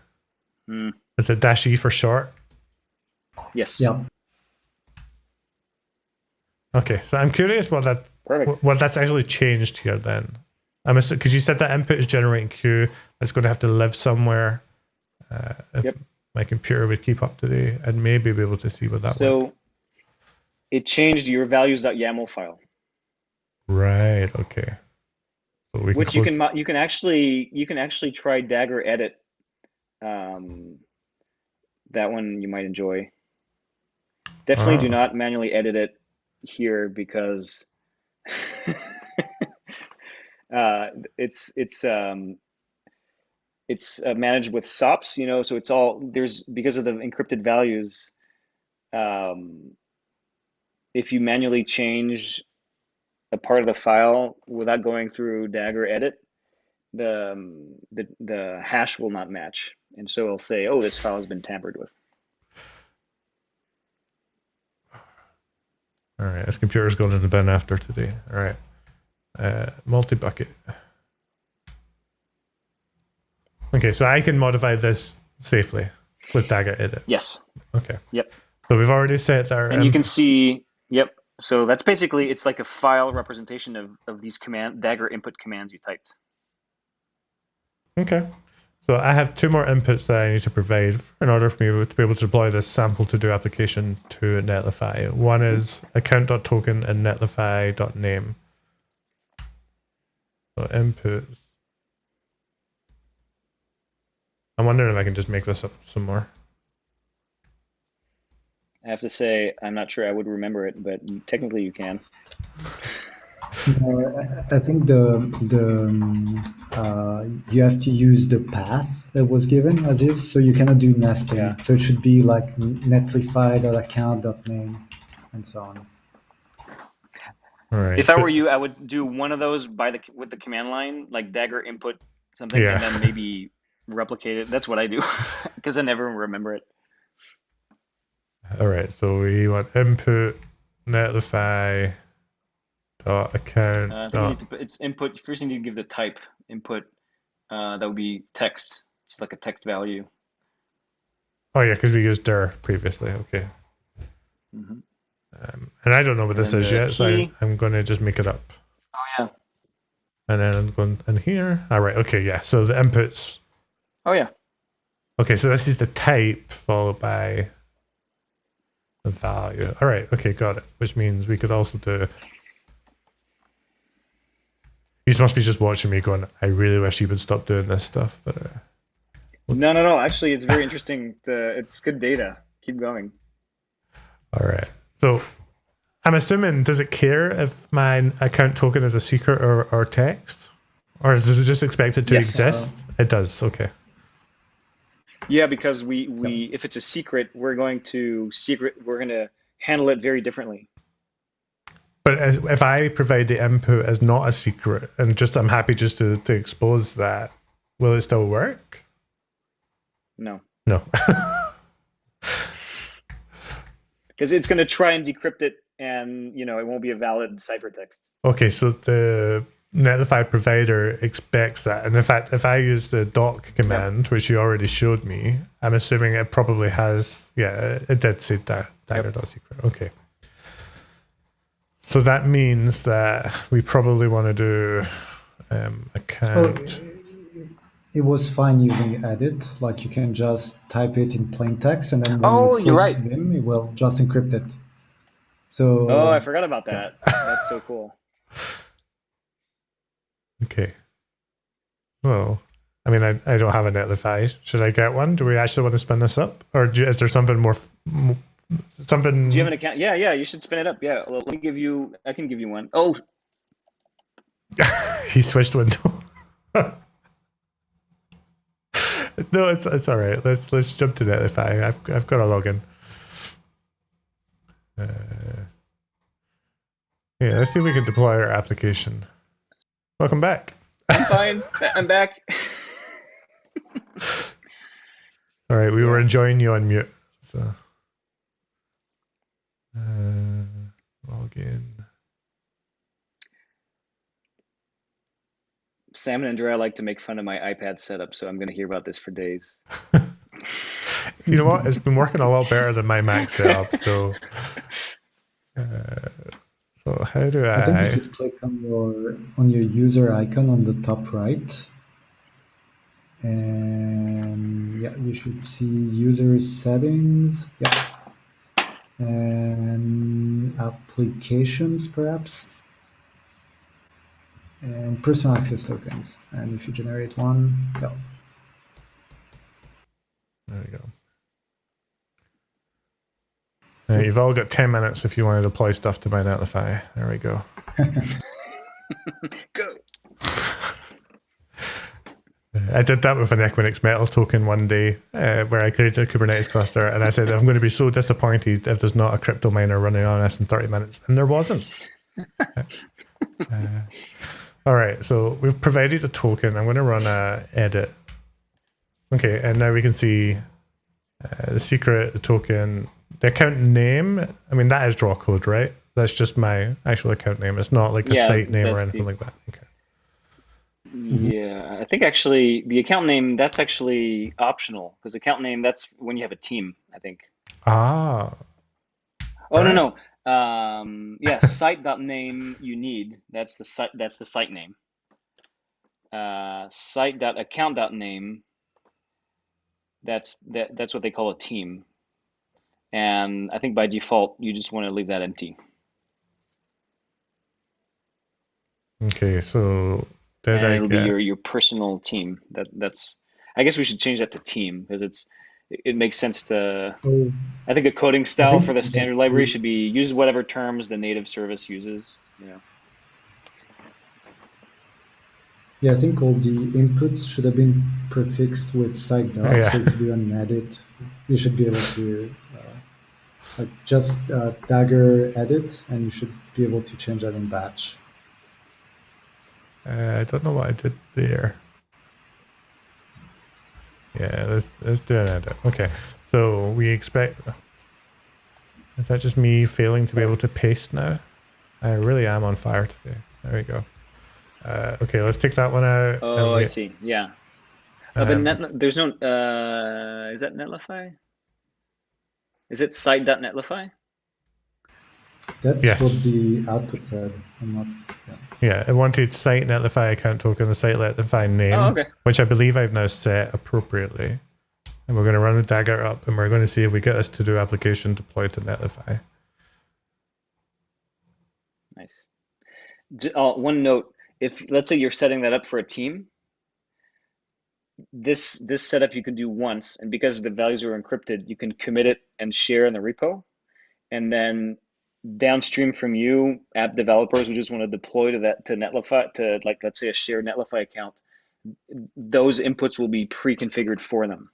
Mm. Is it -E for short? Yes. Yeah. Okay, so I'm curious what that's actually changed here then. Because you said that input is generating CUE, it's going to have to live somewhere. If my computer would keep up to date, I'd maybe be able to see what that was. So it changed your values.yaml file. Right. Okay. So which you can actually try Dagger edit. That one you might enjoy. Definitely do not manually edit it here because it's managed with SOPs, you know, so it's all because of the encrypted values. If you manually change a part of the file without going through Dagger edit, the hash will not match, and so it'll say, "Oh, this file has been tampered with." All right, this computer's going in the bin after today. All right, multi-bucket. Okay, so I can modify this safely with Dagger edit. Yes. Okay. Yep. So we've already set our. And you can see. Yep. So that's basically, it's like a file representation of these Dagger input commands you typed. Okay. So I have 2 more inputs that I need to provide in order for me to be able to deploy this sample to do application to Netlify. One is account.token and netlify.name. So inputs. I'm wondering if I can just make this up some more. I have to say, I'm not sure I would remember it, but technically you can. I think you have to use the path that was given as is, so you cannot do nesting. Yeah. So it should be like netlify.account.name and so on. All right. If I were you, I would do one of those with the command line, like Dagger input something, and then maybe replicate it. That's what I do because I never remember it. All right, so we want input netlify dot account. I think you need to put, it's input. First, you need to give the type input. That would be text. It's like a text value. Oh yeah, because we used dir previously. Okay. Mm-hmm. And I don't know what this is yet, so I'm going to just make it up. Oh yeah. And then I'm going in here. All right. Okay. Yeah. So the inputs. Oh yeah. Okay. So this is the type followed by the value. All right. Okay. Got it. Which means we could also do. You must be just watching me going, I really wish you would stop doing this stuff. But no. Actually, it's very interesting. It's good data. Keep going. All right. So I'm assuming, does it care if my account token is a secret or text? Or does it just expect it to exist? It does. Okay. Yeah, because we if it's a secret, we're going to handle it very differently. But if I provide the input as not a secret and just I'm happy just to expose that, will it still work? No. No. Because it's going to try and decrypt it, and it won't be a valid ciphertext. Okay, so the Netlify provider expects that, and in fact, if I use the doc command, which you already showed me, I'm assuming it probably has. Yeah, it did say dagger.secret. Okay. So that means that we probably want to do account. It was fine using edit. Like you can just type it in plain text, and then when you're right. Vim, it will just encrypt it. Oh, I So forgot about yeah, that. That's so cool. Okay. Well, I mean, I don't have a Netlify. Should I get one? Do we actually want to spin this up, or is there something more, something? Do you have an account? Yeah, you should spin it up. Yeah, well, let me give you. I can give you one. Oh, He switched window. No, it's all right. Let's jump to Netlify. I've got a login. Yeah, let's see if we can deploy our application. Welcome back. I'm fine. I'm back. All right, we were Yeah. enjoying you on mute. So, login. Sam and Andrea like to make fun of my iPad setup, so I'm going to hear about this for days. You know what? It's been working a lot better than my Mac setup. So how do I think you I? should click on your user icon on the top right, and yeah, you should see user settings. Yeah, and applications perhaps, and personal access tokens. And if you generate one, go. There we go. You've all got 10 minutes if you want to deploy stuff to my Netlify. There we go. Go. I did that with an Equinix Metal token one day where I created a Kubernetes cluster, and I said, I'm going to be so disappointed if there's not a crypto miner running on this in 30 minutes. And there wasn't. All right, so we've provided a token. I'm going to run a edit. Okay, and now we can see the secret, the token, the account name. I mean, that is Rawkode, right? That's just my actual account name. It's not like a site name or anything like that. Okay. Yeah, I think actually the account name, that's actually optional, because account name, that's when you have a team, I think. Ah. Oh, right. no. Yeah, site.name you need. That's the site name. Site.account.name, that's what they call a team. And I think by default, you just want to leave that empty. Okay, so And it'll be your personal team. That's I guess we should change that to team, because it makes sense to. So I think a coding I style think for the what standard library you- should be use whatever terms the native service uses. Yeah, I think all the inputs should have been prefixed with site dot. Yeah. So if you do an edit, you should be able to like just Dagger edit, and you should be able to change that in batch. I don't know what I did there. Yeah, let's do an edit. Okay, so we expect. Is that just me failing to be able to paste now? I really am on fire today. There we go. Okay, let's take that one out. Oh, I see. Yeah. But there's no. Is that Netlify? Is it site.netlify? That's Yes. what the output said. I'm not. Yeah, I wanted site Netlify account token, the site Netlify name, Oh, okay. which I believe I've now set appropriately. And we're going to run a Dagger up, and we're going to see if we get this to do application deploy to Netlify. Nice. One note: if let's say you're setting that up for a team, this setup you can do once, and because the values are encrypted, you can commit it and share in the repo, and then downstream from you, app developers who just want to deploy to Netlify, to like let's say a shared Netlify account, those inputs will be pre-configured for them.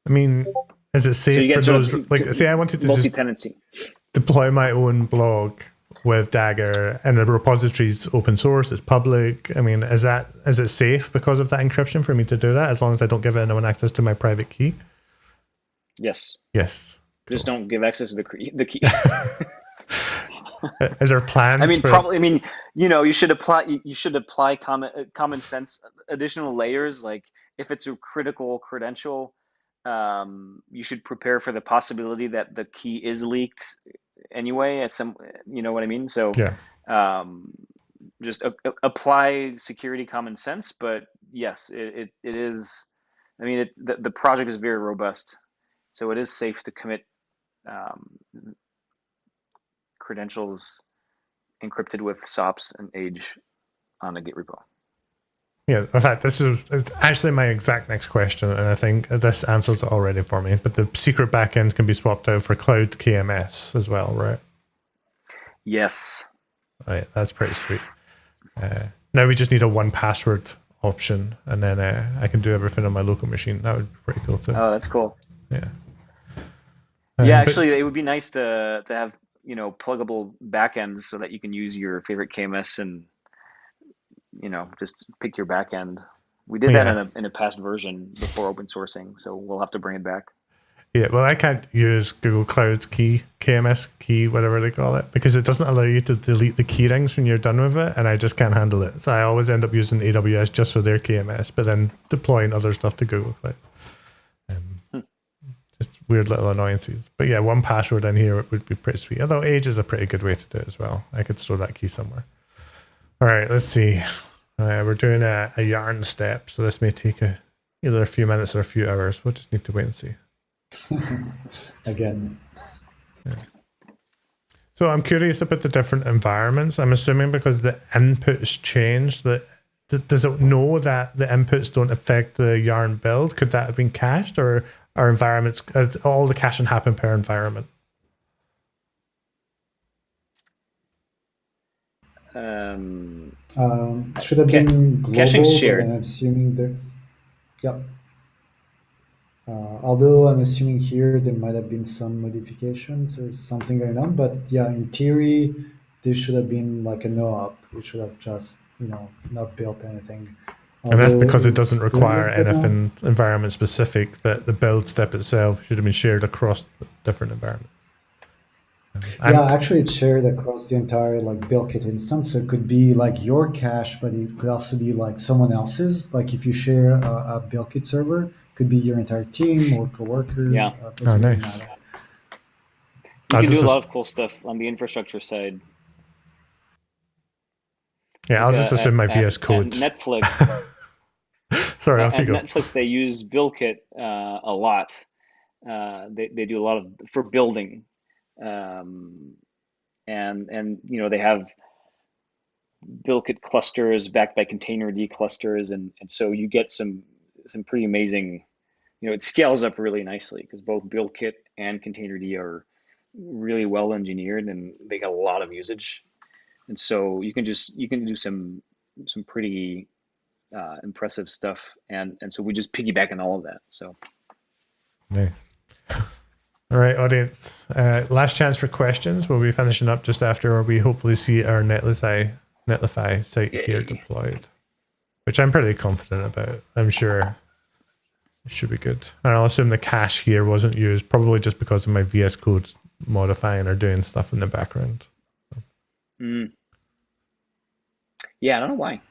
I mean, is it safe So you for get sort those? of Like, say I wanted to just multi-tenancy. deploy my own blog with Dagger, and the repository's open source, it's public. I mean, is it safe because of that encryption for me to do that, as long as I don't give anyone access to my private key? Yes. Yes. Just don't give access to the key. Is there plans? I mean, for... probably. I mean, you should apply common sense, additional layers. Like if it's a critical credential, you should prepare for the possibility that the key is leaked anyway. You know what I mean? So yeah. Just apply security common sense. But yes, it is. I mean, the project is very robust, so it is safe to commit credentials encrypted with SOPs and age on the Git repo. Yeah, in fact, this is actually my exact next question, and I think this answers it already for me. But the secret backend can be swapped out for cloud KMS as well, right? Yes. Right, that's pretty sweet. Now we just need a 1Password option, and then I can do everything on my local machine. That would be pretty cool too. Oh, that's cool. Yeah. Yeah, actually, it would be nice to have pluggable backends so that you can use your favorite KMS and just pick your backend. We did that in a past version before open sourcing, so we'll have to bring it back. Yeah, well, I can't use Google Cloud's key, KMS key, whatever they call it, because it doesn't allow you to delete the key rings when you're done with it, and I just can't handle it. So I always end up using AWS just for their KMS, but then deploying other stuff to Google Cloud. Just weird little annoyances. But yeah, 1Password in here would be pretty sweet. Although age is a pretty good way to do it as well. I could store that key somewhere. All right, let's see. We're doing a yarn step, so this may take either a few minutes or a few hours. We'll just need to wait and see. Again. Yeah. So I'm curious about the different environments. I'm assuming because the inputs change, does it know that the inputs don't affect the yarn build? Could that have been cached, or are environments, all the caching happen per environment? Should have been global, caching shared. but I'm assuming although I'm assuming here there might have been some modifications or something going on, but yeah, in theory, there should have been like a no-op. We should have just, not built anything. And that's because it doesn't require anything environment specific, that the build step itself should have been shared across different environments. Actually it's shared across the entire BuildKit instance. So it could be like your cache, but it could also be like someone else's. Like if you share a BuildKit server, it could be your entire team or coworkers. Yeah. Oh, nice. You can do a lot of cool stuff on the infrastructure side. Yeah, I'll just assume my VS Code. Netflix. Sorry, off you go. Netflix, they use BuildKit a lot. They do a lot for building. And they have BuildKit clusters backed by containerd clusters, and so you get some pretty amazing. It scales up really nicely because both BuildKit and containerd are really well engineered, and they get a lot of usage, and so you can do some pretty impressive stuff, and so we just piggyback on all of that. So nice. All right, audience. Last chance for questions. We'll be finishing up just after we hopefully see our Netlify site here deployed, which I'm pretty confident about. I'm sure it should be good. And I'll assume the cache here wasn't used, probably just because of my VS Code modifying or doing stuff in the background. Yeah, I don't know why.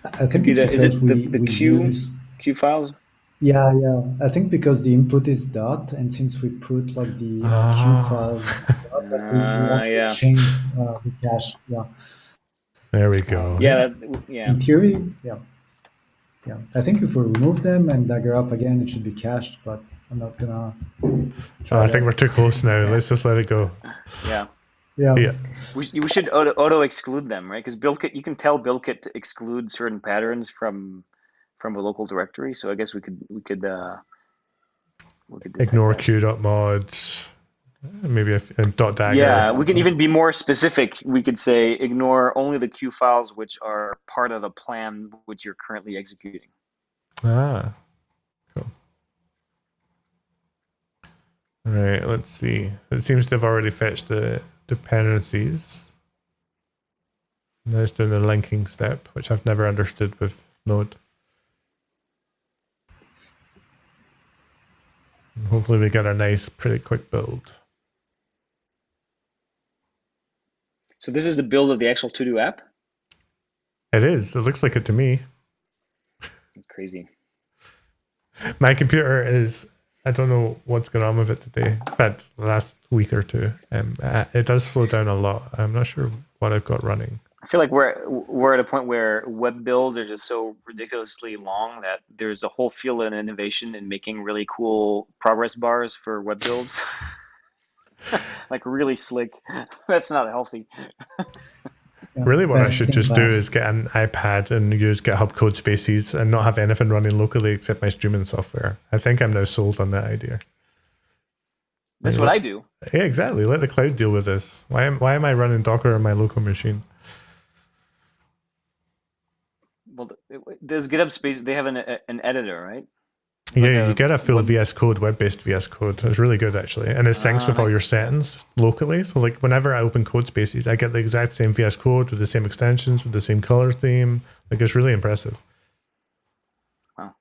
I think it's because the CUE files? Yeah. I think because the input is dot, and since we put the CUE files, we want to change the cache. Yeah. There we go. In theory, yeah. I think if we remove them and Dagger up again, it should be cached, but I'm not gonna. I think we're too close now. Let's just let it go. Yeah. We should auto exclude them, right? Because BuildKit, you can tell BuildKit to exclude certain patterns from a local directory. So I guess we could ignore CUE.mods, maybe .dagger. Yeah, we can even be more specific. We could say ignore only the CUE files which are part of the plan which you're currently executing. Cool. All right, let's see. It seems to have already fetched the dependencies. Now it's doing the linking step, which I've never understood with Node. And hopefully we get a nice, pretty quick build. So this is the build of the actual To-Do app? It is. It looks like it to me. It's crazy. My computer is, I don't know what's going on with it today. In fact, the last week or two. It does slow down a lot. I'm not sure what I've got running. I feel like we're at a point where web builds are just so ridiculously long that there's a whole field of innovation in making really cool progress bars for web builds. like really slick. That's not healthy. Yeah, Really, what I best should in just do class. is get an iPad and use GitHub code spaces and not have anything running locally except my streaming software. I think I'm now sold on that idea. That's what I do. Yeah, exactly. Let the cloud deal with this. Why am I running Docker on my local machine? Well, does GitHub Space? They have an editor, right? Like Yeah, you get a full web. VS Code, web-based VS Code. It's really good actually, and it syncs with all your Nice. Yeah. settings locally. So like whenever I open code spaces, I get the exact same VS Code with the same extensions, with the same color theme. Like it's really impressive. Wow.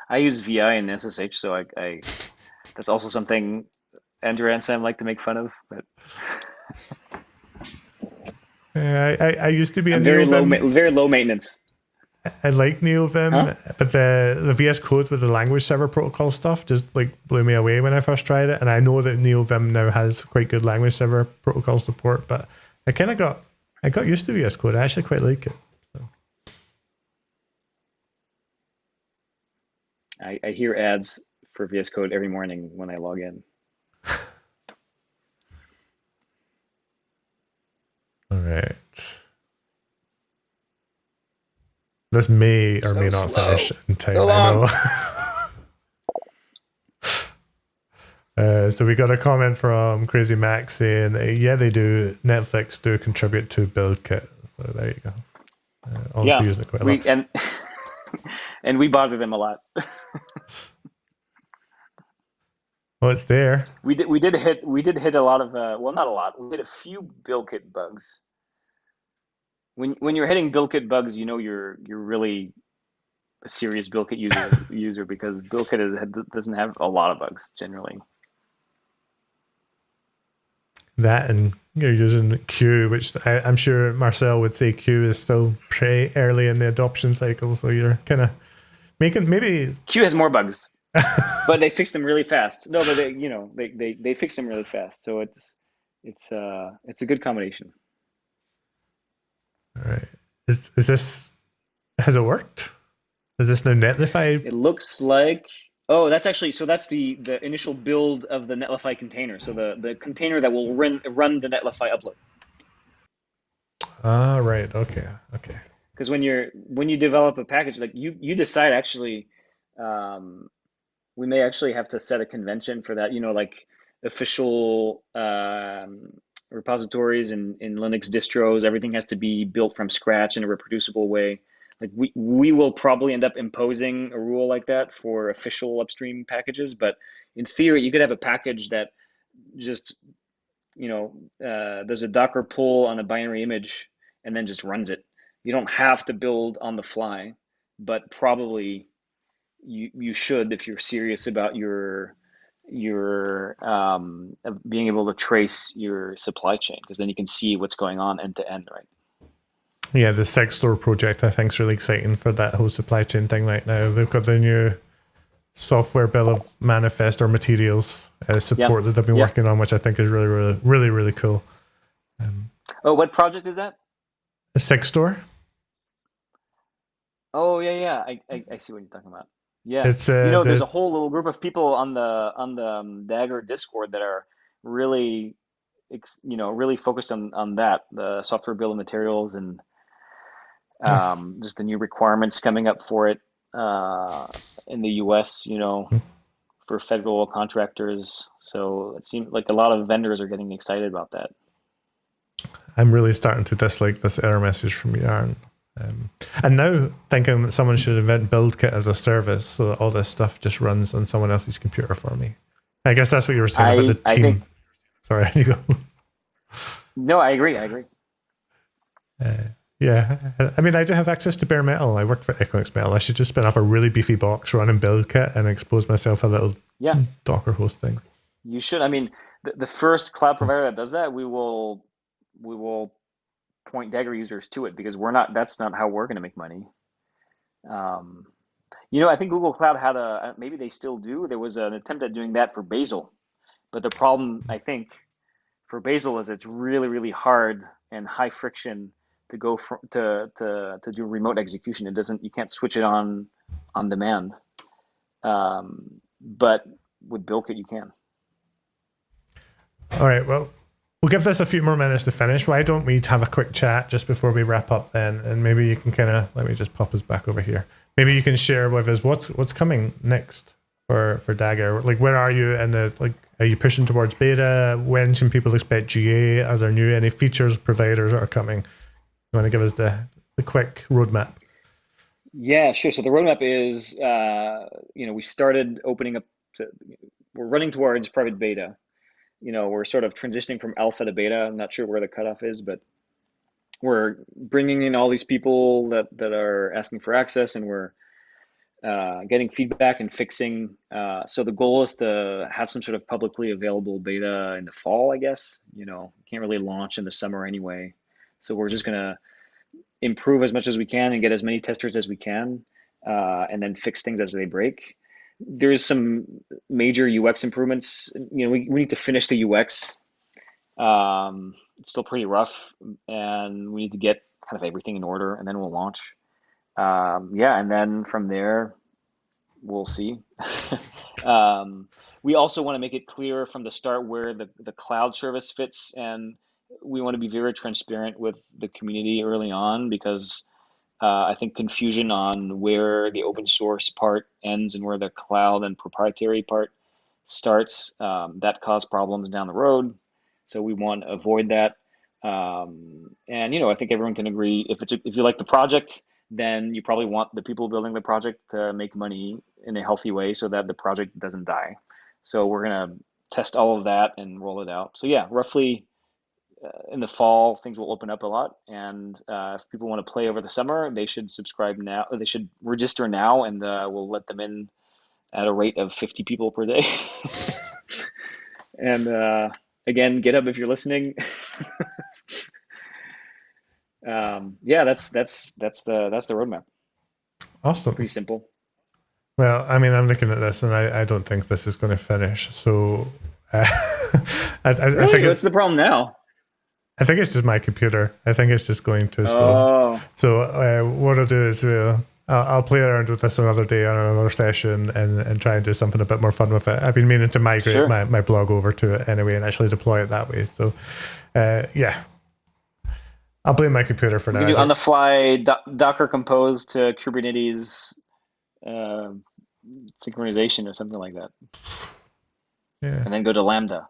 I use VI and SSH, so I that's also something Andrew and Sam like to make fun of. But Yeah, I used to be a I'm NeoVim. very low maintenance. I like Huh? NeoVim, but the VS Code with the language server protocol stuff just like blew me away when I first tried it. And I know that NeoVim now has quite good language server protocol support, but I got used to VS Code. I actually quite like it. So. I hear ads for VS Code every morning when I log in. All right. This may or may So not slow. finish in time. So I long. know. So we got a comment from Crazy Max saying, yeah, they do. Netflix do contribute to BuildKit. So there you go. Also Yeah, using it quite a lot. and we bother them a lot. Well, it's there. We did hit a lot of well, not a lot. We hit a few BuildKit bugs. When you're hitting BuildKit bugs, you know you're really a serious BuildKit user because BuildKit doesn't have a lot of bugs generally. That and you're using CUE, which I'm sure Marcel would say CUE is still pretty early in the adoption cycle. So you're kind of making maybe CUE has more bugs, but they fix them really fast. No, but they fix them really fast. So it's a good combination. all right. Is this has it worked? Is this now Netlify? It looks like, oh, that's the initial build of the Netlify container. So the container that will run the Netlify upload. Ah, right. Okay. Because when you develop a package, like you decide actually, we may actually have to set a convention for that. Like official repositories in Linux distros, everything has to be built from scratch in a reproducible way. Like we will probably end up imposing a rule like that for official upstream packages, but in theory, you could have a package that just there's a Docker pull on a binary image and then just runs it. You don't have to build on the fly, but probably you should if you're serious about your being able to trace your supply chain, because then you can see what's going on end to end, right? Yeah, the Six Store project I think is really exciting for that whole supply chain thing right now. They've got the new software bill of manifest or materials support that they've been working on, which I think is really cool. Oh, what project is that? The Six Store. Oh yeah. I see what you're talking about. Yeah, It's there's a whole little group of people on the Dagger Discord that are really really focused on that, the software bill of materials, and nice. just the new requirements coming up for it in the US, for federal contractors. So it seems like a lot of vendors are getting excited about that. I'm really starting to dislike this error message from Yarn. And now thinking that someone should invent BuildKit as a service so that all this stuff just runs on someone else's computer for me. I guess that's what you were saying about the team. I think, sorry, you go. No, I agree. Yeah, I mean, I do have access to bare metal. I worked for Equinix Metal. I should just spin up a really beefy box running BuildKit and expose myself a little Docker host thing. You should. I mean, the first cloud provider that does that, we will point Dagger users to it, because that's not how we're going to make money. I think Google Cloud had maybe they still do. There was an attempt at doing that for Bazel, but the problem, I think, for Bazel is it's really, really hard and high friction to go to do remote execution. You can't switch it on demand. But with BuildKit, you can. All right, well, we'll give this a few more minutes to finish. Why don't we have a quick chat just before we wrap up then? And maybe you can kind of, let me just pop us back over here. Maybe you can share with us what's coming next for Dagger. Like, where are you in the, like, are you pushing towards beta? When can people expect GA? Are there any features providers that are coming? You want to give us the quick roadmap? Yeah, sure. So the roadmap is, we started opening up we're running towards private beta. We're sort of transitioning from alpha to beta. I'm not sure where the cutoff is, but we're bringing in all these people that are asking for access, and we're getting feedback and fixing. So the goal is to have some sort of publicly available beta in the fall, I guess. Can't really launch in the summer anyway. So we're just going to improve as much as we can and get as many testers as we can, and then fix things as they break. There's some major UX improvements. We need to finish the UX. It's still pretty rough, and we need to get kind of everything in order, and then we'll launch. And then from there, we'll see. We also want to make it clear from the start where the cloud service fits, and we want to be very transparent with the community early on, because I think confusion on where the open source part ends and where the cloud and proprietary part starts, that cause problems down the road. So we want to avoid that. And I think everyone can agree, if you like the project, then you probably want the people building the project to make money in a healthy way so that the project doesn't die. So we're going to test all of that and roll it out. So yeah, roughly in the fall, things will open up a lot. And if people want to play over the summer, they should subscribe now. Or they should register now, and we'll let them in at a rate of 50 people per day. And again, GitHub, if you're listening. That's the roadmap. Awesome. Pretty simple. Well, I mean, I'm looking at this, and I don't think this is going to finish. So I think what's the problem now? I think it's just my computer. I think it's just going too slow. So what I'll do is I'll play around with this another day on another session and try and do something a bit more fun with it. I've been meaning to migrate my blog over to it anyway and actually deploy it that way. So I'll blame my computer for now. You can do on the fly Docker compose to Kubernetes synchronization or something like that. Yeah. And then go to Lambda.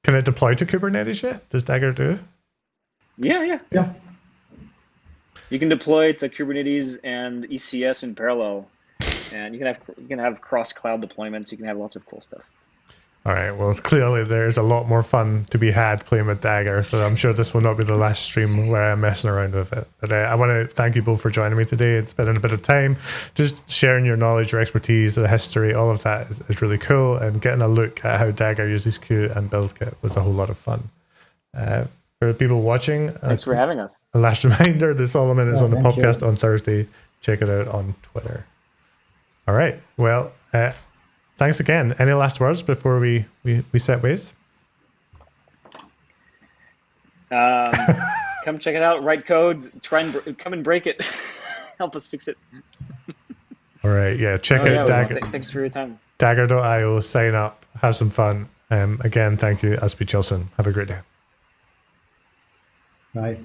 Can it deploy to Kubernetes yet? Does Dagger do? Yeah. You can deploy to Kubernetes and ECS in parallel, and you can have cross cloud deployments. You can have lots of cool stuff. All right. Well, clearly there's a lot more fun to be had playing with Dagger, so I'm sure this will not be the last stream where I'm messing around with it. But I want to thank you both for joining me today. It's been a bit of time. Just sharing your knowledge, your expertise, the history, all of that is really cool, and getting a look at how Dagger uses CUE and BuildKit was a whole lot of fun. For people watching, thanks for having us. A last reminder, the Solomon is on the podcast on Thursday. Check it out on Twitter. All right. Well, thanks again. Any last words before we set ways? Come check it out. Write code. Try and come and break it. Help us fix it. All right. Yeah. Check out Dagger. Thanks for your time. Dagger.io. Sign up. Have some fun. Again, thank you. Aspi Chilson. Have a great day. Bye.